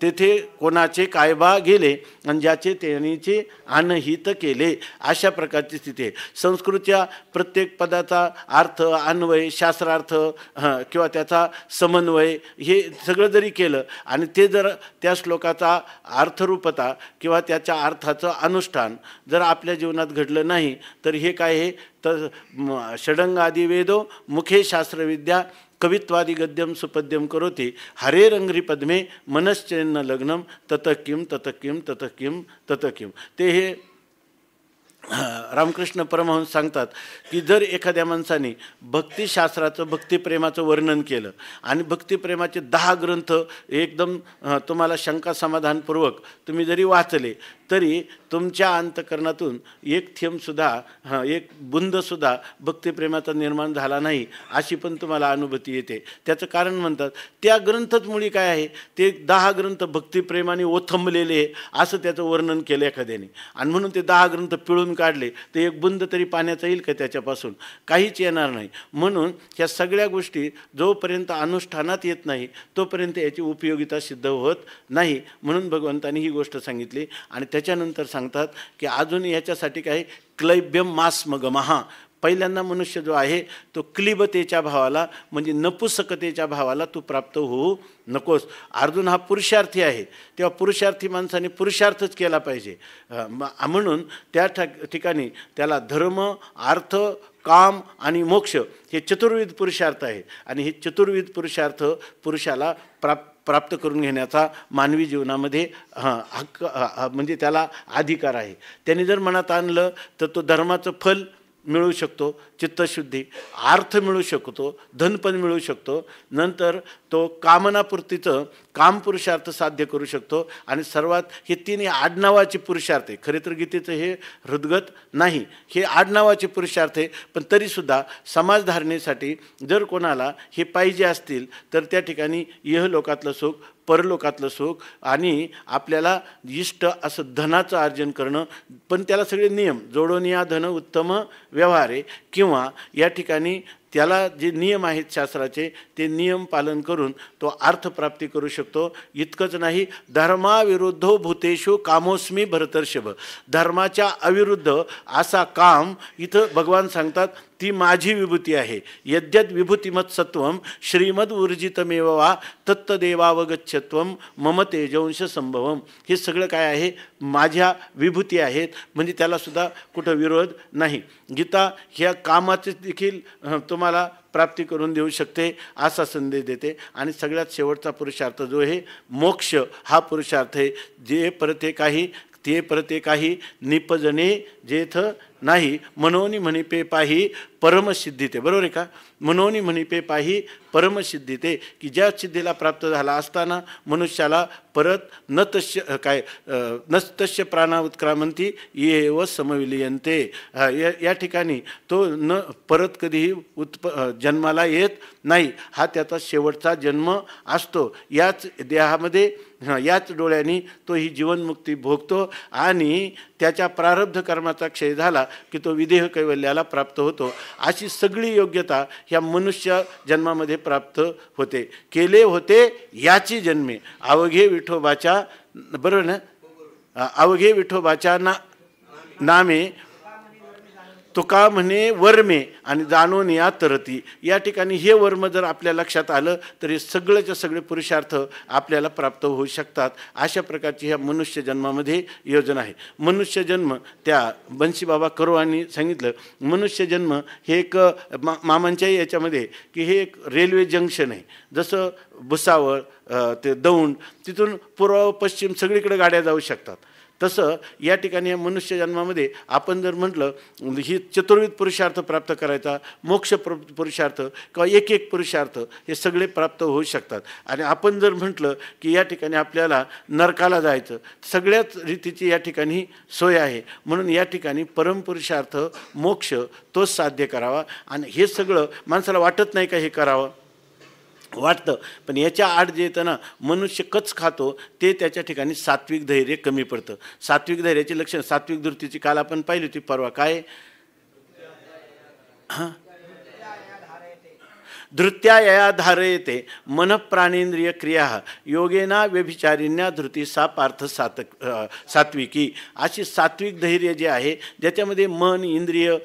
तेथे कोणाचे कायबा गेले आणि ज्याचे त्यांनीचे अनहित केले, अशा प्रकारची स्थिती आहे. संस्कृतच्या प्रत्येक पदाचा अर्थ, अन्वय, शास्त्रार्थ किंवा त्याचा समन्वय हे सगळं जरी केलं आणि ते जर त्या श्लोकाचा अर्थरूपता किंवा त्याच्या अर्थाचं अनुष्ठान जर आपल्या जीवनात घडलं नाही तर हे काय आहे, तर षडंगादी वेदो मुखे शास्त्रविद्या कवित्वादि गद्यम सुपद्यम करोति हरे रंगरी पद्मे मनश्चैन्न लग्नम तत किम तत किम तत किम तत किम. ते हे रामकृष्ण परमहंस सांगतात की जर एखाद्या माणसाने भक्तिशास्त्राचं, भक्तिप्रेमाचं वर्णन केलं आणि भक्तिप्रेमाचे 10 ग्रंथ एकदम तुम्हाला शंका समाधानपूर्वक तुम्ही जरी वाचले तरी तुमच्या अंतकरणातून एक थेंबसुद्धा, एक बुंदसुद्धा भक्तिप्रेमाचा निर्माण झाला नाही अशी पण तुम्हाला अनुभूती येते. त्याचं कारण म्हणतात त्या ग्रंथच मुळी काय आहे, ते 10 ग्रंथ भक्तिप्रेमाने ओथंबलेले असं त्याचं वर्णन केलं एखाद्याने, आणि म्हणून ते 10 ग्रंथ पिळून काढले तर एक बुंद तरी पाण्याचा येईल का त्याच्यापासून? काहीच येणार नाही. म्हणून ह्या सगळ्या गोष्टी जोपर्यंत अनुष्ठानात येत नाही तोपर्यंत याची उपयोगिता सिद्ध होत नाही. म्हणून भगवंतांनी ही गोष्ट सांगितली. आणि त्याच्यानंतर सांगतात की अजून याच्यासाठी काय, क्लैब्यम मास्मगमहा, पहिल्यांदा मनुष्य जो आहे तो क्लिबतेच्या भावाला म्हणजे नपुसकतेच्या भावाला तू प्राप्त होऊ नकोस. अर्जुन हा पुरुषार्थी आहे, तेव्हा पुरुषार्थी माणसाने पुरुषार्थच केला पाहिजे. म्हणून त्या ठिकाणी त्याला धर्म, अर्थ, काम आणि मोक्ष हे चतुर्विध पुरुषार्थ आहे. आणि हे चतुर्विध पुरुषार्थ पुरुषाला प्राप्त करून घेण्याचा मानवी जीवनामध्ये हक्क म्हणजे त्याला अधिकार आहे. त्याने जर मनात आणलं तर तो धर्माचं फल मिळू शकतो, चित्तशुद्धी, अर्थ मिळू शकतो, धनपद मिळू शकतो, नंतर तो कामनापूर्तीचं काम पुरुषार्थ साध्य करू शकतो. आणि सर्वात हे 3 आडनावाचे पुरुषार्थ आहे. खरे तर गीतेचं हे हृदगत नाही, हे आडनावाचे पुरुषार्थ आहे. पण तरीसुद्धा समाजधारणेसाठी जर कोणाला हे पाहिजे असतील तर त्या ठिकाणी इहलोकातलं सुख, परलोकातलं सुख आणि आपल्याला इष्ट असं धनाचं अर्जन करणं, पण त्याला सगळे नियम जोडून या धन उत्तम व्यवहार आहे, किंवा या ठिकाणी त्याला जे नियम आहेत शास्त्राचे ते नियम पालन करून तो अर्थप्राप्ती करू शकतो. इतकंच नाही, धर्माविरुद्धो भूतेषु कामोस्मी भरतर्षभ, धर्माच्या अविरुद्ध असा काम इथं भगवान सांगतात ती माझी विभूती आहे. यद्यद विभूतिमत सत्वम श्रीमद ऊर्जितमेव वा तत्तदेवावगच्छत्वम मम तेजंश संभवम, हे सगळं काय आहे, माझ्या विभूती आहेत. म्हणजे त्यालासुद्धा कुठं विरोध नाही. गीता ह्या कामाचे देखील तुम्हाला प्राप्ती करून देऊ शकते असा संदेश देते. आणि सगळ्यात शेवटचा पुरुषार्थ जो आहे मोक्ष, हा पुरुषार्थ आहे. जे परते काही ते परते काही निपजणे जेथ नाही, मनोनी म्हणिपे पाही परमसिद्धीते. बरोबर आहे का? मनोनी म्हणिपे पाही परमसिद्धीते, की ज्या सिद्धीला प्राप्त झाला असताना मनुष्याला परत न तस्य काय नस्तस्य प्राणा उत्क्रामंती ये व समविलियंते, या ठिकाणी तो न परत कधीही जन्माला येत नाही. हा त्याचा शेवटचा जन्म असतो. याच देहामध्ये याच डोळ्यांनी तो ही जीवनमुक्ती भोगतो आणि त्याच्या प्रारब्ध कर्माचा क्षय झाला की तो विदेह कैवल्याला प्राप्त होतो. अशी सगळी योग्यता ह्या मनुष्य जन्मामध्ये प्राप्त होते. केले होते याची जन्मे अवघे विठोबाच्या, बरोबर ना, अवघे विठोबाच्या नामे तुका म्हणे वर्मे आणि जाणून या तरती. या ठिकाणी हे वर्म जर आपल्या लक्षात आलं तरी सगळेच्या सगळे पुरुषार्थ आपल्याला प्राप्त होऊ शकतात. अशा प्रकारची ह्या मनुष्य जन्मामध्ये योजना आहे. मनुष्य जन्म त्या बन्सीबाबा करोवांनी सांगितलं, मनुष्य जन्म हे एक मामांच्याही याच्यामध्ये की हे एक रेल्वे जंक्शन आहे. जसं भुसावळ ते दौंड तिथून पूर्व पश्चिम सगळीकडे गाड्या जाऊ शकतात, तसं या ठिकाणी या मनुष्य जन्मामध्ये आपण जर म्हटलं ही चतुर्विध पुरुषार्थ प्राप्त करायचा, मोक्ष पुरुषार्थ किंवा एक एक पुरुषार्थ हे सगळे प्राप्त होऊ शकतात. आणि आपण जर म्हटलं की या ठिकाणी आपल्याला नरकाला जायचं, सगळ्याच रीतीची या ठिकाणी सोय आहे. म्हणून या ठिकाणी परमपुरुषार्थ मोक्ष तोच साध्य करावा. आणि हे सगळं माणसाला वाटत नाही का हे करावं, वाटतं, पण याच्या आड जे येतं ना मनुष्य कच खातो ते त्याच्या ठिकाणी सात्विक धैर्य कमी पडतं. सात्विक धैर्याची लक्षणं, सात्विक दृष्टीची काल आपण पाहिली होती परवा, काय हां धृत्या यया धारयते मन प्राणेंद्रिय क्रिया योगेना व्यभिचारिण्या धृती सा पार्थ सात्विकी. अशी सात्विक धैर्य जे आहे ज्याच्यामध्ये मन इंद्रिय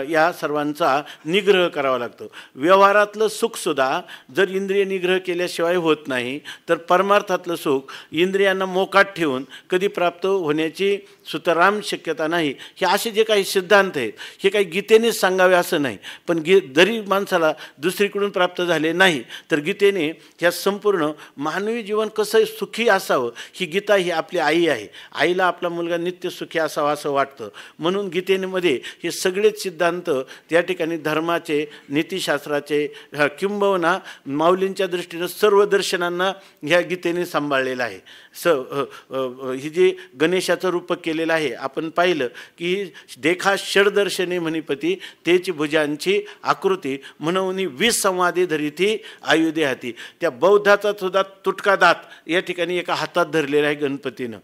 या सर्वांचा निग्रह करावा लागतो. व्यवहारातलं सुखसुद्धा जर इंद्रिय निग्रह केल्याशिवाय होत नाही तर परमार्थातलं सुख इंद्रियांना मोकाट ठेवून कधी प्राप्त होण्याची सुतराम शक्यता नाही. हे असे जे काही सिद्धांत आहेत हे काही गीतेनेच सांगावे असं नाही, पण जरी माणसाला दुसरीकडून प्राप्त झाले नाही तर गीतेने ह्या संपूर्ण मानवी जीवन कसं सुखी असावं, ही गीता ही आपली आई आहे. आईला आपला मुलगा नित्य सुखी असावा असं वाटतं. म्हणून गीतेमध्ये हे सगळेच सिद्धांत त्या ठिकाणी धर्माचे, नीतिशास्त्राचे, किंबहुना माऊलींच्या दृष्टीनं सर्व दर्शनांना ह्या गीतेने सांभाळलेलं आहे. ही जी गणेशाचं रूपक केलेलं आहे आपण पाहिलं की देखा षडदर्शने म्हणिपती तेची भुजांची आकृती म्हणून 20 संवादे धरिती आयुधे हाती. त्या बौद्धाचा सुद्धा तुटका दात या ठिकाणी एका हातात धरलेला आहे गणपतीनं.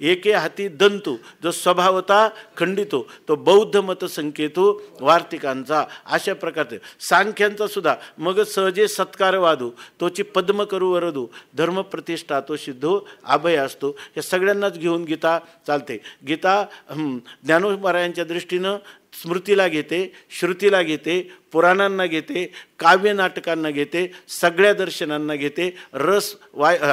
एके हाती दंतू जो स्वभावता खंडितो तो बौद्ध मत संकेतो वार्तिकांचा. अशा प्रकारचे सांख्यांचा सुद्धा मग सहजे सत्कार वादू तोची पद्म करू वरदू धर्म प्रतिष्ठा तो सिद्धो अभय असतो. या सगळ्यांनाच घेऊन गीता चालते. गीता ज्ञानोबरायांच्या दृष्टीनं स्मृतीला घेते, श्रुतीला घेते, पुराणांना घेते, काव्य नाटकांना घेते, सगळ्या दर्शनांना घेते, रस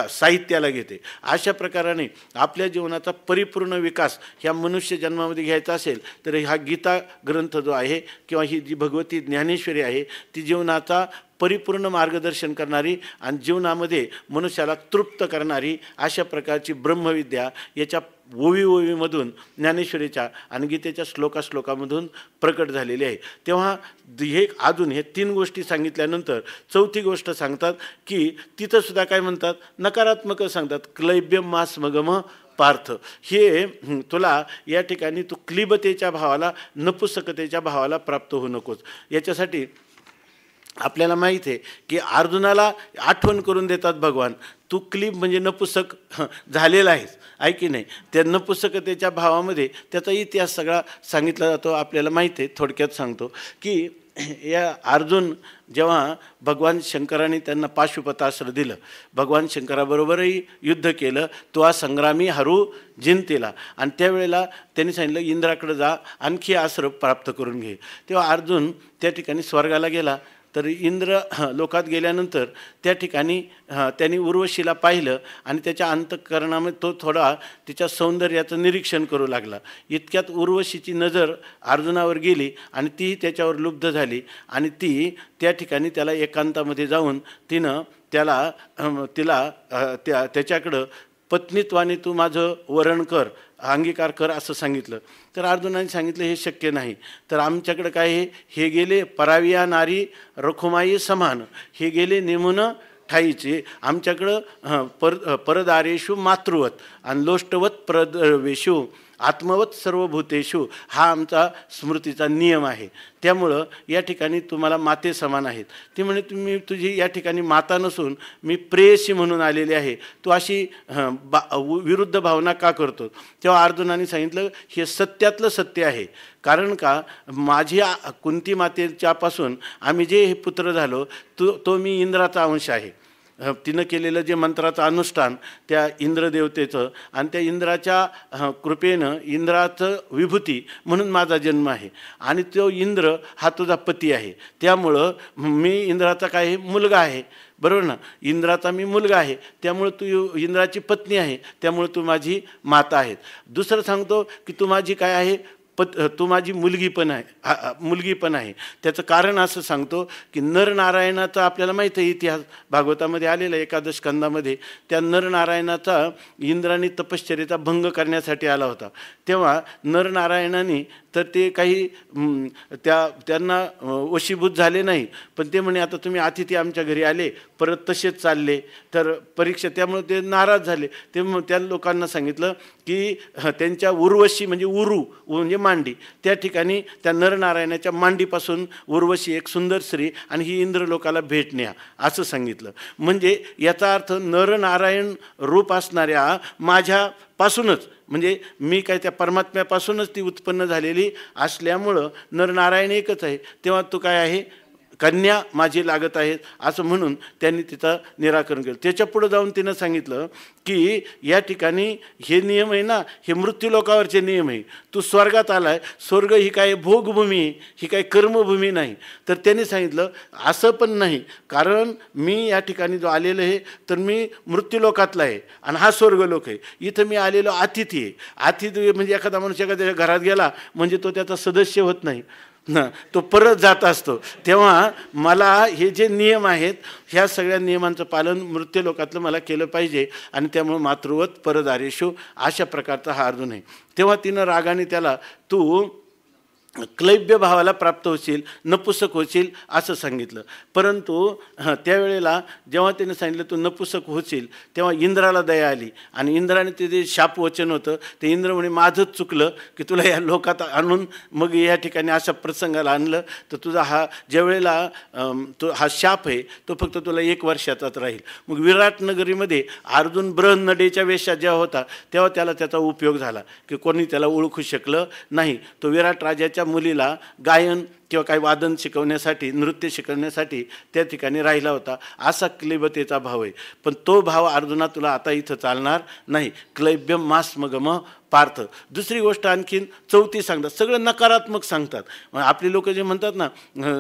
साहित्याला घेते. अशा प्रकाराने आपल्या जीवनाचा परिपूर्ण विकास ह्या मनुष्य जन्मामध्ये घ्यायचा असेल तर हा गीता ग्रंथ जो आहे किंवा ही जी भगवती ज्ञानेश्वरी आहे ती जीवनाचा परिपूर्ण मार्गदर्शन करणारी आणि जीवनामध्ये मनुष्याला तृप्त करणारी अशा प्रकारची ब्रह्मविद्या याच्या ओवीमधून ज्ञानेश्वरीच्या आणि गीतेच्या श्लोकामधून प्रकट झालेली आहे. तेव्हा हे अजून हे 3 गोष्टी सांगितल्यानंतर चौथी गोष्ट सांगतात की तिथं सुद्धा काय म्हणतात, नकारात्मक सांगतात, क्लैब्यम मास मगम पार्थ. हे तुला या ठिकाणी तू क्लिबतेच्या भावाला, नपुसकतेच्या भावाला प्राप्त होऊ नकोस. याच्यासाठी आपल्याला माहीत आहे की अर्जुनाला आठवण करून देतात भगवान, तू क्लीब म्हणजे नपुसक झालेला आहेस, आहे की नाही. त्या नपुसकतेच्या भावामध्ये त्याचा इतिहास सगळा सांगितला जातो. आपल्याला माहीत आहे, थोडक्यात सांगतो की या अर्जुन जेव्हा भगवान शंकराने त्यांना पाशुपतास्त्र दिलं, भगवान शंकराबरोबरही युद्ध केलं, तो हा संग्रामी हरू जिंतीला, आणि त्यावेळेला त्यांनी सांगितलं इंद्राकडे जा, आणखी अस्त्र प्राप्त करून घे. तेव्हा अर्जुन त्या ठिकाणी स्वर्गाला गेला. तर इंद्र लोकात गेल्यानंतर त्या ठिकाणी त्यांनी उर्वशीला पाहिलं आणि त्याच्या अंतःकरणामध्ये तो थोडा तिच्या सौंदर्याचं निरीक्षण करू लागला. इतक्यात उर्वशीची नजर अर्जुनावर गेली आणि ती त्याच्यावर लुब्ध झाली आणि ती त्या ठिकाणी त्याला एकांतामध्ये जाऊन तिनं तिला त्याच्याकडं पत्नीत्वाने तू माझं वरण कर, अंगीकार कर असं सांगितलं. तर अर्जुनाने सांगितलं हे शक्य नाही. तर आमच्याकडं काय आहे, हे गेले पराविया नारी रखुमाई समान, हे गेले नेमून ठाईचे. आमच्याकडं परदारेशु मातृवत आणि लोष्टवत प्रदवेशु आत्मवत सर्वभूतेषु हा आमचा स्मृतीचा नियम आहे. त्यामुळं या ठिकाणी तुम्हाला माते समान आहेत. ती म्हणे तुम्ही तुझी या ठिकाणी माता नसून मी प्रेयसी म्हणून आलेली आहे, तू अशी विरुद्ध भावना का करतो? तेव्हा अर्जुनाने सांगितलं हे सत्यातलं सत्य आहे. कारण का माझी कुंती मातेच्यापासून आम्ही जे हे पुत्र झालो तो मी इंद्राचा अंश आहे. तिनं केलेलं जे मंत्राचं अनुष्ठान त्या इंद्रदेवतेचं आणि त्या इंद्राच्या कृपेनं इंद्राचं विभूती म्हणून माझा जन्म आहे. आणि तो इंद्र हा तुझा पती आहे. त्यामुळं मी इंद्राचा काय मुलगा आहे, बरोबर ना? इंद्राचा मी मुलगा आहे, त्यामुळे तू इंद्राची पत्नी आहे, त्यामुळे तू माझी माता आहे. दुसरं सांगतो की तू माझी काय आहे, तू माझी मुलगी पण आहे. त्याचं कारण असं सांगतो की नरनारायणाचा आपल्याला माहीत आहे इतिहास भागवतामध्ये आलेला एकादश स्कंदामध्ये. त्या नरनारायणाचा इंद्राने तपश्चर्येचा भंग करण्यासाठी आला होता. तेव्हा नरनारायणाने तर ते काही त्यांना वशीभूत झाले नाही, पण ते म्हणे आता तुम्ही अतिथी आमच्या घरी आले परत तसेच चालले तर परीक्षा, त्यामुळे ते नाराज झाले. ते त्या लोकांना सांगितलं की त्यांच्या उर्वशी म्हणजे उरू म्हणजे मांडी, त्या ठिकाणी त्या नरनारायणाच्या मांडीपासून उर्वशी एक सुंदर स्त्री आणि ही इंद्रलोकाला भेट न्या असं सांगितलं. म्हणजे याचा अर्थ नरनारायण रूप असणाऱ्या माझ्यापासूनच म्हणजे मी काय त्या परमात्म्यापासूनच ती उत्पन्न झालेली असल्यामुळं नरनारायण एकच आहे. तेव्हा तू काय आहे, कन्या माझी लागत आहेत असं म्हणून त्यांनी तिचं निराकरण केलं. त्याच्या पुढं जाऊन तिनं सांगितलं की या ठिकाणी हे नियम आहे ना, हे मृत्यूलोकावरचे नियम आहे. तू स्वर्गात आलाय, स्वर्ग ही काय भोगभूमी, ही काय कर्मभूमी नाही. तर त्यांनी सांगितलं असं पण नाही, कारण मी या ठिकाणी जो आलेलो आहे तर मी मृत्यूलोकातला आहे आणि हा स्वर्गलोक आहे. इथं मी आलेलो अतिथी आहे. अतिथी म्हणजे एखादा माणूस एखाद्या घरात गेला म्हणजे तो त्याचा सदस्य होत नाही ना, तो परत जात असतो. तेव्हा मला हे जे नियम आहेत ह्या सगळ्या नियमांचं पालन मृत्यूलोकातलं मला केलं पाहिजे आणि त्यामुळे मातृवत परदारेशु अशा प्रकारचा हा अर्जुन आहे. तेव्हा तिनं रागाने त्याला तू क्लैब्य भावाला प्राप्त होशील, नपुसक होशील असं सांगितलं. परंतु त्यावेळेला जेव्हा त्याने सांगितलं तू नपुसक होशील तेव्हा इंद्राला दया आली आणि इंद्राने ते जे शापवचन होतं ते इंद्र म्हणे माझंच चुकलं की तुला या लोकात आणून मग या ठिकाणी अशा प्रसंगाला आणलं, तर तुझा हा ज्यावेळेला तो हा शाप आहे तो फक्त तुला 1 वर्षाचाच राहील. मग विराट नगरीमध्ये अर्जुन बृहन्नडेच्या वेशात जेव्हा होता तेव्हा त्याला त्याचा उपयोग झाला की कोणी त्याला ओळखू शकलं नाही. तो विराट राजाच्या मुलीला गायन किंवा काही वादन शिकवण्यासाठी, नृत्य शिकवण्यासाठी त्या ठिकाणी राहिला होता. असा क्लैब्यतेचा भाव आहे. पण तो भाव अर्जुना तुला आता इथं चालणार नाही. क्लैब्यम मास्मगम पार्थ. दुसरी गोष्ट आणखीन चौथी सांगतात, सगळं नकारात्मक सांगतात. आपली लोक जे म्हणतात ना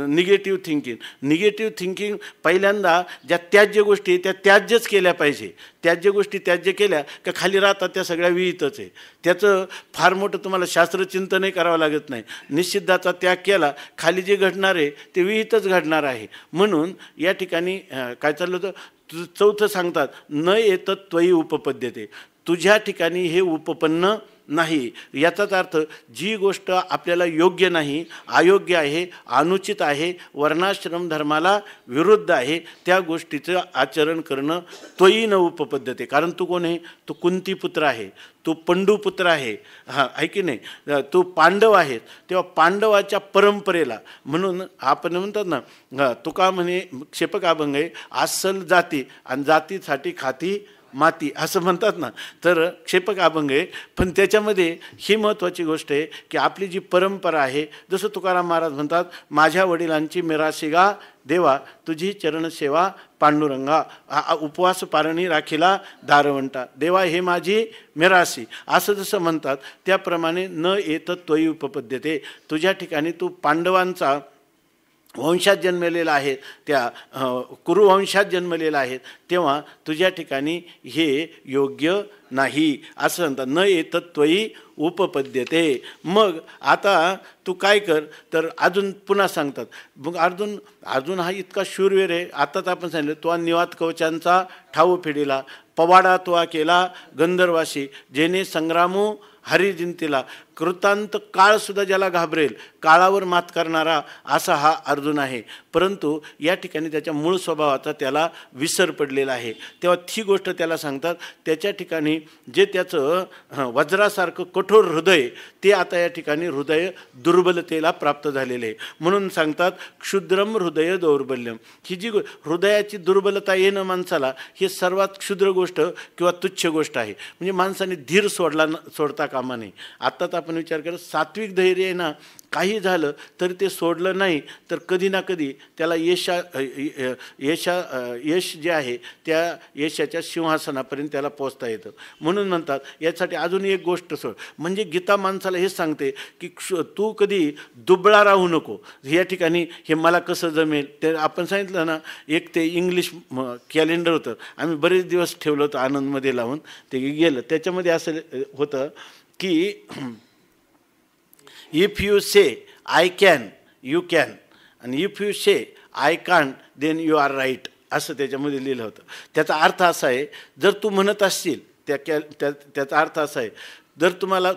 निगेटिव्ह थिंकिंग पहिल्यांदा ज्या त्याज्य गोष्टी त्या त्याज्यच केल्या पाहिजे. त्याज्य गोष्टी त्याज्य केल्या का खाली राहतात त्या सगळ्या विहितच आहे. त्याचं फार मोठं तुम्हाला शास्त्रचिंतनही करावं लागत नाही. निषिद्धाचा त्याग केला खाली जे घडणार आहे ते विहितच घडणार आहे. म्हणून या ठिकाणी काय चाललं होतं, चौथं सांगतात न येतत् त्वयि उपपद्यते. तुझ्या ठिकाणी हे उपपन्न नाही. याचाच अर्थ जी गोष्ट आपल्याला योग्य नाही, अयोग्य आहे, अनुचित आहे, वर्णाश्रम धर्माला विरुद्ध आहे त्या गोष्टीचं आचरण करणं त्वयि न उपपद्यते. कारण तू कोण आहे, तू कुंतीपुत्र आहे, तू पंडुपुत्र आहे, हां आहे की नाही, तू पांडव आहेत. तेव्हा पांडवाच्या परंपरेला म्हणून आपण म्हणतात ना तुका म्हणे क्षेपक अभंग आहे, अस्सल जाती आणि जातीसाठी खाती माती असं म्हणतात ना. तर क्षेपक अभंग आहे, पण त्याच्यामध्ये ही महत्त्वाची गोष्ट आहे की आपली जी परंपरा आहे, जसं तुकाराम महाराज म्हणतात माझ्या वडिलांची मिराशिगा देवा तुझी चरणसेवा पांडुरंगा, उपवास पारणी राखीला दारवंटा देवा हे माझी मिरासी असं जसं म्हणतात त्याप्रमाणे न येतत् त्वयि उपपद्यते. तुझ्या ठिकाणी तू पांडवांचा वंशात जन्मलेला आहे, त्या कुरुवंशात जन्मलेला आहे, तेव्हा तुझ्या ठिकाणी हे योग्य नाही असं म्हणतात. न येतत् त्वयि उपपद्यते. मग आता तू काय कर, तर अजून पुन्हा सांगतात. मग अर्जुन हा इतका शूरवीर आहे. आताच आपण सांगितलं तो निवात कवचांचा ठाऊ फेडीला, पवाडा तो केला गंधर्वाशी, जेने संग्रामू हरी जिंतीला. कृतांत काळसुद्धा ज्याला घाबरेल, काळावर मात करणारा असा हा अर्जुन आहे. परंतु या ठिकाणी त्याच्या मूळ स्वभावाचा त्याला विसर पडलेला आहे. तेव्हा ती गोष्ट त्याला सांगतात. त्याच्या ठिकाणी जे त्याचं वज्रासारखं कठोर हृदय ते आता या ठिकाणी हृदय दुर्बलतेला प्राप्त झालेले आहे. म्हणून सांगतात क्षुद्रम हृदय दौर्बल्यम. ही जी हृदयाची दुर्बलता येणं माणसाला हे सर्वात क्षुद्र गोष्ट किंवा तुच्छ गोष्ट आहे. म्हणजे माणसाने धीर सोडता कामा नये. आत्ताच आपण विचार केला सात्विक धैर्य आहे ना, काही झालं तरी ते सोडलं नाही तर कधी ना कधी त्याला यश जे आहे त्या यशाच्या सिंहासनापर्यंत त्याला पोचता येतं. म्हणून म्हणतात यासाठी अजून एक गोष्ट सोड. म्हणजे गीता माणसाला हे सांगते की तू कधी दुबळा राहू नको. या ठिकाणी हे मला कसं जमेल ते आपण सांगितलं ना. एक ते इंग्लिश कॅलेंडर होतं, आम्ही बरेच दिवस ठेवलं होतं आनंदमध्ये लावून, ते गेलं. त्याच्यामध्ये असं होतं की if you say I can you can, आणि if you say I can't then you are right, असं त्याच्यामध्ये लिहिलं होतं. त्याचा अर्थ असा आहे, जर तू म्हणत असशील त्याचा अर्थ असा आहे, जर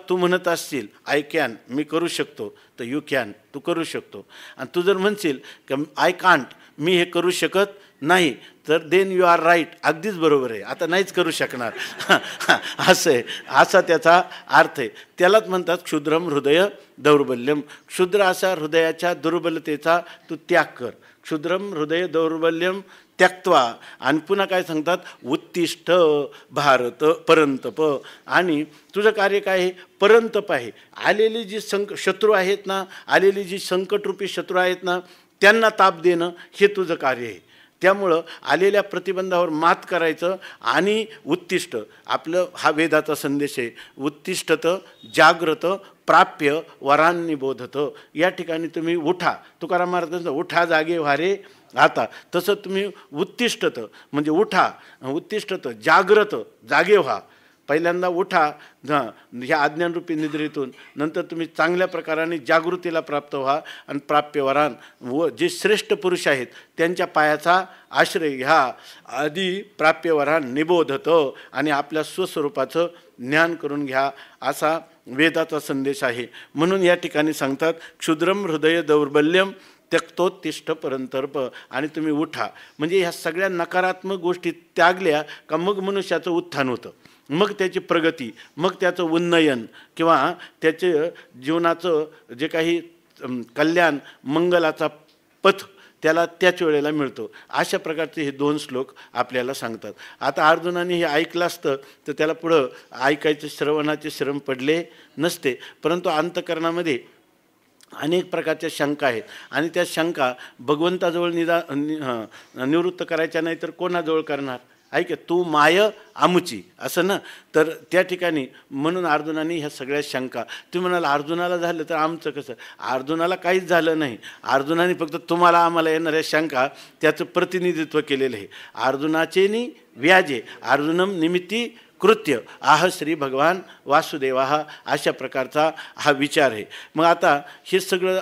तू म्हणत असशील आय कॅन मी करू शकतो, तर यू कॅन तू करू शकतो. आणि तू जर म्हणशील की आय कांट मी हे करू शकत नाही, तर देन यू आर राईट, अगदीच बरोबर आहे, आता नाहीच करू शकणार. असं आहे, असा त्याचा अर्थ आहे. त्यालाच म्हणतात क्षुद्रम हृदय दौर्बल्यम. क्षुद्र असा हृदयाच्या दुर्बलतेचा तू त्याग कर. क्षुद्रम हृदय दौर्बल्यम त्यक्त्वा. आणि पुन्हा काय सांगतात, उत्तिष्ठ भारत परंतप. आणि तुझं कार्य काय आहे, परंतप आहे. आलेली जी शत्रू आहेत ना, आलेली जी संकटरूपी शत्रू आहेत ना, त्यांना ताप देणं हे तुझं कार्य आहे. त्यामुळं आलेल्या प्रतिबंधावर मात करायचं. आणि उत्तिष्ठ, आपलं हा वेदाचा संदेश आहे, उत्तिष्ठत जाग्रत प्राप्य वरांनी बोधत. या ठिकाणी तुम्ही उठा, तुकाराम महाराजांचं उठा जागे व्हारे आता, तसं तुम्ही उत्तिष्ठत म्हणजे उठा, उत्तिष्ठत जाग्रत जागे व्हा. पहिल्यांदा उठा ह्या आज्ञानरूपी निद्रेतून, नंतर तुम्ही चांगल्या प्रकाराने जागृतीला प्राप्त व्हा. आणि प्राप्यवरान व जे श्रेष्ठ पुरुष आहेत त्यांच्या पायाचा आश्रय घ्या. आधी प्राप्यवरान निबोधत, आणि आपल्या स्वस्वरूपाचं ज्ञान करून घ्या, असा वेदाचा संदेश आहे. म्हणून या ठिकाणी सांगतात क्षुद्रम हृदय दौर्बल्यम त्यक्तोत्तिष्ठ परंतर्प. आणि तुम्ही उठा. म्हणजे ह्या सगळ्या नकारात्मक गोष्टी त्यागल्या का मग मनुष्याचं उत्थान होतं, मग त्याची प्रगती, मग त्याचं उन्नयन किंवा त्याचे जीवनाचं जे काही कल्याण मंगलाचा पथ त्याला त्याच वेळेला मिळतो. अशा प्रकारचे हे 2 श्लोक आपल्याला सांगतात. आता अर्जुनाने हे ऐकलं असतं तर त्याला पुढं ऐकायचे श्रवणाचे श्रम पडले नसते. परंतु अंतःकरणामध्ये अनेक प्रकारच्या शंका आहेत, आणि त्या शंका भगवंताजवळ निवृत्त करायच्या नाही तर कोणाजवळ करणार. ऐक, तू माय आमुची असं ना. तर त्या ठिकाणी म्हणून अर्जुनाने ह्या सगळ्या शंका, तुम्ही म्हणाल अर्जुनाला झालं तर आमचं कसं, अर्जुनाला काहीच झालं नाही. अर्जुनाने फक्त तुम्हाला आम्हाला येणाऱ्या शंका त्याचं प्रतिनिधित्व केलेलं आहे. अर्जुनाचे नि व्याजे अर्जुनम निमित्ती कृत्य आह श्री भगवान वासुदेवा, अशा प्रकारचा हा विचार आहे. मग आता हे सगळं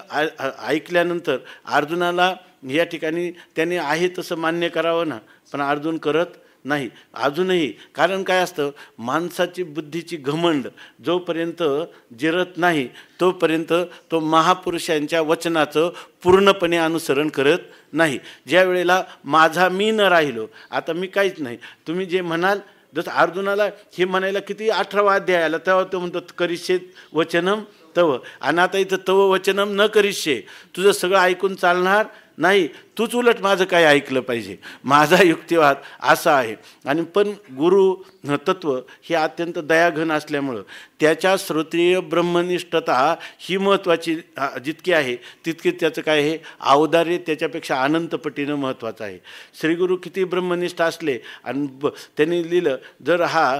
ऐकल्यानंतर अर्जुनाला या ठिकाणी त्याने आहे तसं मान्य करावं ना, पण अर्जुन करत नाही अजूनही. कारण काय असतं, माणसाची बुद्धीची घमंड जोपर्यंत जिरत नाही तोपर्यंत तो महापुरुषांच्या वचनाचं पूर्णपणे अनुसरण करत नाही. ज्या वेळेला माझा मी न राहिलो, आता मी काहीच नाही, तुम्ही जे म्हणाल, जसं अर्जुनाला हे म्हणायला किती 18वा अध्याय आला तेव्हा तो म्हणतो करिष्ये वचनम तव. आणि आता इथं तव वचनम न करिष्ये, तुझं सगळं ऐकून चालणार नाही, तूच उलट माझं काय ऐकलं पाहिजे, माझा युक्तिवाद असा आहे. आणि पण गुरु तत्व हे अत्यंत दयाघन असल्यामुळं त्याच्या श्रोत्रिय ब्रह्मनिष्ठता ही महत्त्वाची जितकी आहे तितकी त्याचं काय आहे औदार्य त्याच्यापेक्षा अनंतपटीनं महत्त्वाचं आहे. श्रीगुरु किती ब्रह्मनिष्ठ असले आणि त्यांनी लिहिलं, जर हा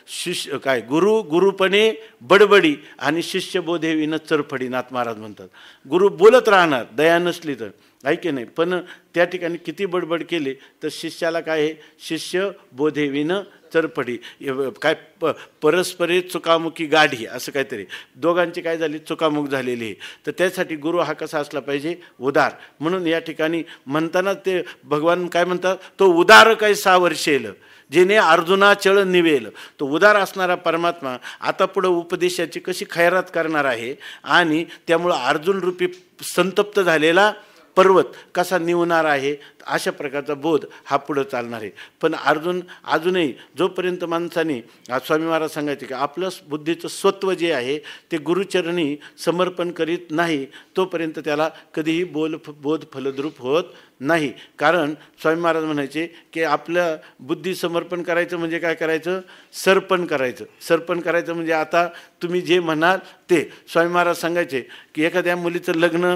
शिष्य काय गुरुपणे बडबडी आणि शिष्यबोधेविनं चरफडी, नाथ महाराज म्हणतात. गुरु बोलत राहणार दया नसली तर, ऐके नाही, पण त्या ठिकाणी किती बडबड केली तर शिष्याला काय आहे, शिष्य बोधेविनं चरफडी, काय परस्परे चुकामुकी गाढी असं काहीतरी, दोघांची काय झाली चुकामुक झालेली आहे. तर त्यासाठी गुरु हा कसा असला पाहिजे, उदार. म्हणून या ठिकाणी म्हणताना ते भगवान काय म्हणतात, तो उदार काय 6 वर्षेल जेने अर्जुना चळ निवेल. तो उदार असणारा परमात्मा आता पुढं उपदेशाची कशी खैरात करणार आहे. आणि त्यामुळं अर्जुन रूपी संतप्त झालेला पर्वत कसा निवणार आहे, अशा प्रकारचा बोध हा पुढं चालणार आहे. पण अजूनही जोपर्यंत माणसाने स्वामी महाराज सांगायचे की आपलं बुद्धीचं स्वत्व जे आहे ते गुरुचरणी समर्पण करीत नाही, तोपर्यंत त्याला कधीही बोध फलद्रूप होत नाही. कारण स्वामी महाराज म्हणायचे की आपलं बुद्धी समर्पण करायचं म्हणजे काय करायचं, सर्पण करायचं. सर्पण करायचं म्हणजे आता तुम्ही जे म्हणाल ते. स्वामी महाराज सांगायचे की एखाद्या मुलीचं लग्न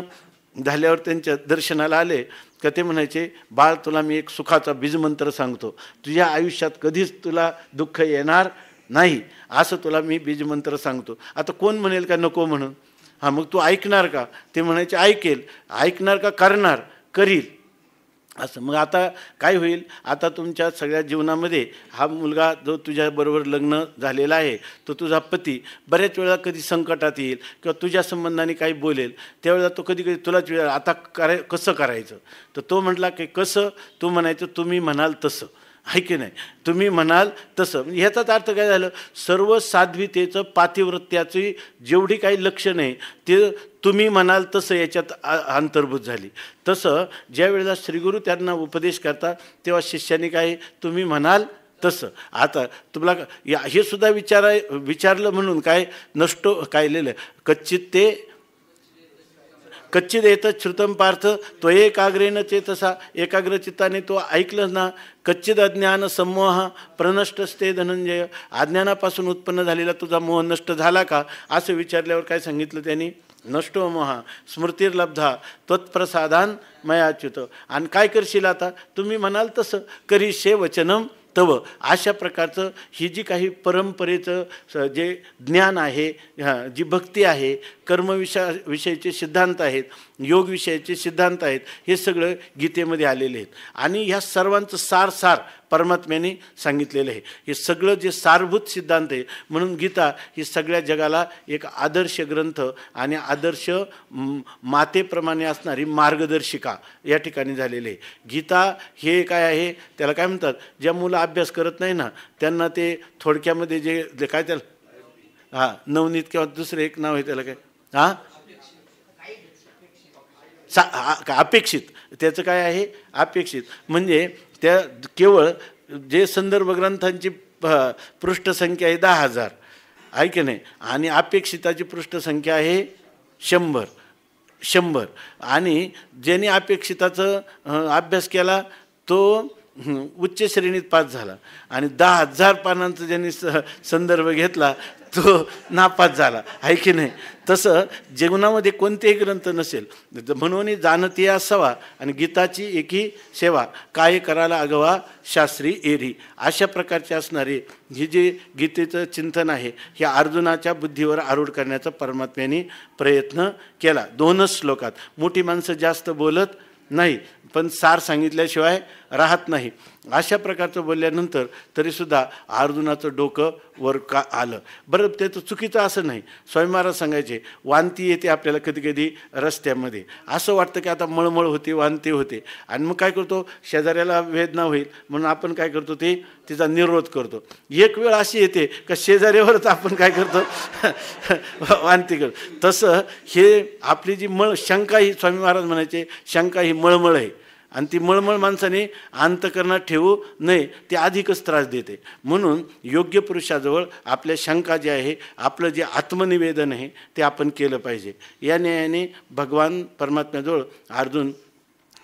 झाल्यावर त्यांच्या दर्शनाला आले का ते म्हणायचे, बाळ तुला मी एक सुखाचा बीजमंत्र सांगतो, तुझ्या आयुष्यात कधीच तुला दुःख येणार नाही, असं तुला मी बीजमंत्र सांगतो. आता कोण म्हणेल का नको म्हणून, हां मग तू ऐकणार का, ते म्हणायचे ऐकेल. ऐकणार का करणार, करील असं. मग आता काय होईल, आता तुमच्या सगळ्या जीवनामध्ये हा मुलगा जो तुझ्याबरोबर लग्न झालेला आहे तो तुझा पती बऱ्याच वेळा कधी संकटात येईल किंवा तुझ्या संबंधाने काही बोलेल, त्यावेळेला तो कधी कधी तुलाच वेळ आता कसं करायचं. तर तो म्हटला की कसं, तू म्हणायचं तुम्ही म्हणाल तसं, आहे की नाही, तुम्ही म्हणाल तसं. म्हणजे ह्याचाच अर्थ काय झालं, सर्व साध्वीतेचं पातिव्रत्याची जेवढी काही लक्षणं आहे ते तुम्ही म्हणाल तसं याच्यात अंतर्भूत झाली. तसं ज्या वेळेला श्रीगुरू त्यांना उपदेश करतात तेव्हा शिष्याने काय, तुम्ही म्हणाल तसं. आता तुम्हाला हे सुद्धा विचारलं म्हणून काय नष्टो काय लिहिलं, कच्चित येतच श्रुतम पार्थ तो एकाग्रेन चेतसा, एकाग्रचित्ताने तो ऐकलं ना. कच्चित अज्ञान समोह प्रनष्टस्ते धनंजय, अज्ञानापासून उत्पन्न झालेला तुझा मोह नष्ट झाला का, असं विचारल्यावर काय सांगितलं त्यांनी, नष्टो मोहा स्मृतिर्लब्धा त्वत्प्रसादान मयाच्युत. आणि काय करशील आता, तुम्ही म्हणाल तसं करीशे वचनम तव. अशा प्रकारचं ही जी काही परंपरेचं जे ज्ञान आहे, जी भक्ती आहे, विषयाचे सिद्धांत आहेत, योग विषयाचे सिद्धांत आहेत, हे सगळं गीतेमध्ये आलेले आहेत. आणि ह्या सर्वांचं सार परमात्म्याने सांगितलेलं आहे. हे सगळं जे सारभूत सिद्धांत आहे, म्हणून गीता ही सगळ्या जगाला एक आदर्श ग्रंथ आणि आदर्श मातेप्रमाणे असणारी मार्गदर्शिका या ठिकाणी झालेली आहे. गीता हे काय आहे, त्याला काय म्हणतात, ज्या मुलं अभ्यास करत नाही ना त्यांना ते थोडक्यामध्ये जे काय त्याला नवनीत किंवा दुसरं एक नाव आहे त्याला काय अपेक्षित, त्याचं काय आहे अपेक्षित. म्हणजे त्या केवळ जे संदर्भ ग्रंथांची पृष्ठसंख्या आहे 10,000 आहे की नाही, आणि अपेक्षिताची पृष्ठसंख्या आहे 100. आणि ज्यांनी अपेक्षिताचं अभ्यास केला तो उच्च श्रेणीत पास झाला, आणि 10,000 पानांचा ज्यांनी संदर्भ घेतला तो नापास झाला, आहे की नाही. तसं जीवनामध्ये कोणतेही ग्रंथ नसेल म्हणून जाणती असावा, आणि गीताची एकी सेवा काय करायला अगवा शास्त्री एरी, अशा प्रकारचे असणारे हे जे गीतेचं चिंतन आहे हे अर्जुनाच्या बुद्धीवर आरूढ करण्याचा परमात्म्याने प्रयत्न केला. 2च श्लोकात. मोठी माणसं जास्त बोलत नाही, पण सार सांगितल्याशिवाय राहत नाही. अशा प्रकारचं बोलल्यानंतर तरीसुद्धा अर्जुनाचं डोकं वर का आलं. बरं, त्याचं चुकीचं असं नाही. स्वामी महाराज सांगायचे वांती येते आपल्याला कधी कधी रस्त्यामध्ये, असं वाटतं की आता मळमळ होते, वांती होते, आणि मग काय करतो, शेजाऱ्याला वेदना होईल म्हणून आपण काय करतो, तिचा निरोध करतो. एक वेळ अशी येते का शेजाऱ्यावरच आपण काय करतो वांती करतो. तसं हे आपली जी शंका ही स्वामी महाराज म्हणायचे शंका ही मळमळ आहे, आणि ती मळमळ माणसाने अंतकरणात ठेवू नये, ते अधिकच त्रास देते. म्हणून योग्य पुरुषाजवळ आपल्या शंका जे आहे, आपलं जे आत्मनिवेदन आहे ते आपण केलं पाहिजे. या न्यायाने भगवान परमात्म्याजवळ अर्जुन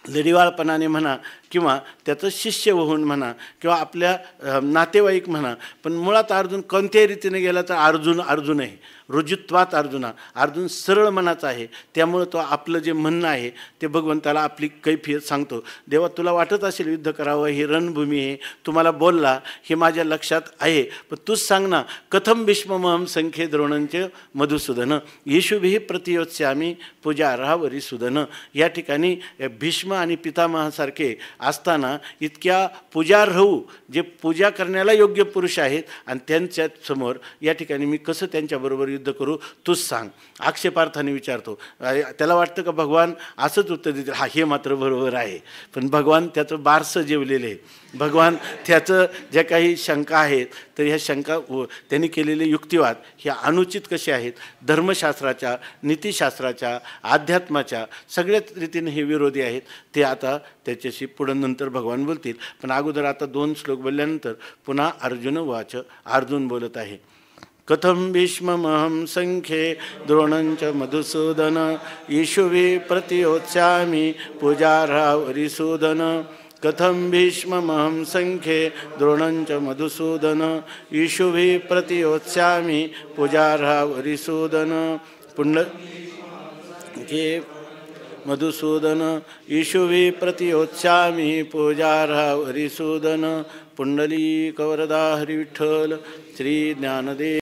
लढिवाळपणाने म्हणा किंवा त्याचं शिष्य होऊन म्हणा किंवा आपल्या नातेवाईक म्हणा, पण मुळात अर्जुन कोणत्याही रीतीने गेला तर अर्जुन आहे. रुजुत्वात अर्जुन सरळ मनाचा आहे. त्यामुळं तो आपलं जे म्हणणं आहे ते भगवंताला आपली कैफियत सांगतो. देवा, तुला वाटत असेल युद्ध करावं, ही रणभूमी आहे, तुम्हाला बोलला, हे माझ्या लक्षात आहे, पण तूच सांग ना, कथम भीष्ममहम संख्ये द्रोणंच मधुसूदन येशुभिः प्रतियोत्स्यामी पूजा राहावरी सुदन. या ठिकाणी भीष्म आणि पितामहासारखे असताना इतक्या पुजारहू जे पूजा करण्याला योग्य पुरुष आहेत आणि त्यांच्या समोर या ठिकाणी मी कसं त्यांच्याबरोबर युद्ध करू तूच सांग. आक्षेपार्थाने विचारतो. त्याला वाटतं का भगवान असंच उत्तर देतील. हा, हे मात्र बरोबर आहे. पण भगवान त्याचं बारसं जेवलेलं आहे. भगवान त्याचं ज्या काही शंका आहेत तर ह्या शंका त्यांनी केलेले युक्तिवाद ह्या अनुचित कसे आहेत, धर्मशास्त्राच्या, नीतिशास्त्राच्या, अध्यात्माच्या सगळ्याच रीतीने हे विरोधी आहेत. ते आता त्याच्याशी पुढं नंतर भगवान बोलतील. पण अगोदर आता 2 श्लोक बोलल्यानंतर पुन्हा अर्जुन वाच. अर्जुन बोलत आहे. कथम भीष्ममहं संख्ये द्रोणंच मधुसूदन ईशुवे प्रतियोत्स्यामि पूजार्हावरिसूदन. कथम भीष्ममहं संख्ये द्रोणंच मधुसूदन ईशुवे प्रतियोत्स्यामि पूजार्हावरिसूदन. मधुसूदन ईशुवे प्रतियोत्स्यामि पूजार्हावरिसूदन. पुंडलीकवरदा हरिविठ्ठल श्री ज्ञानदेव.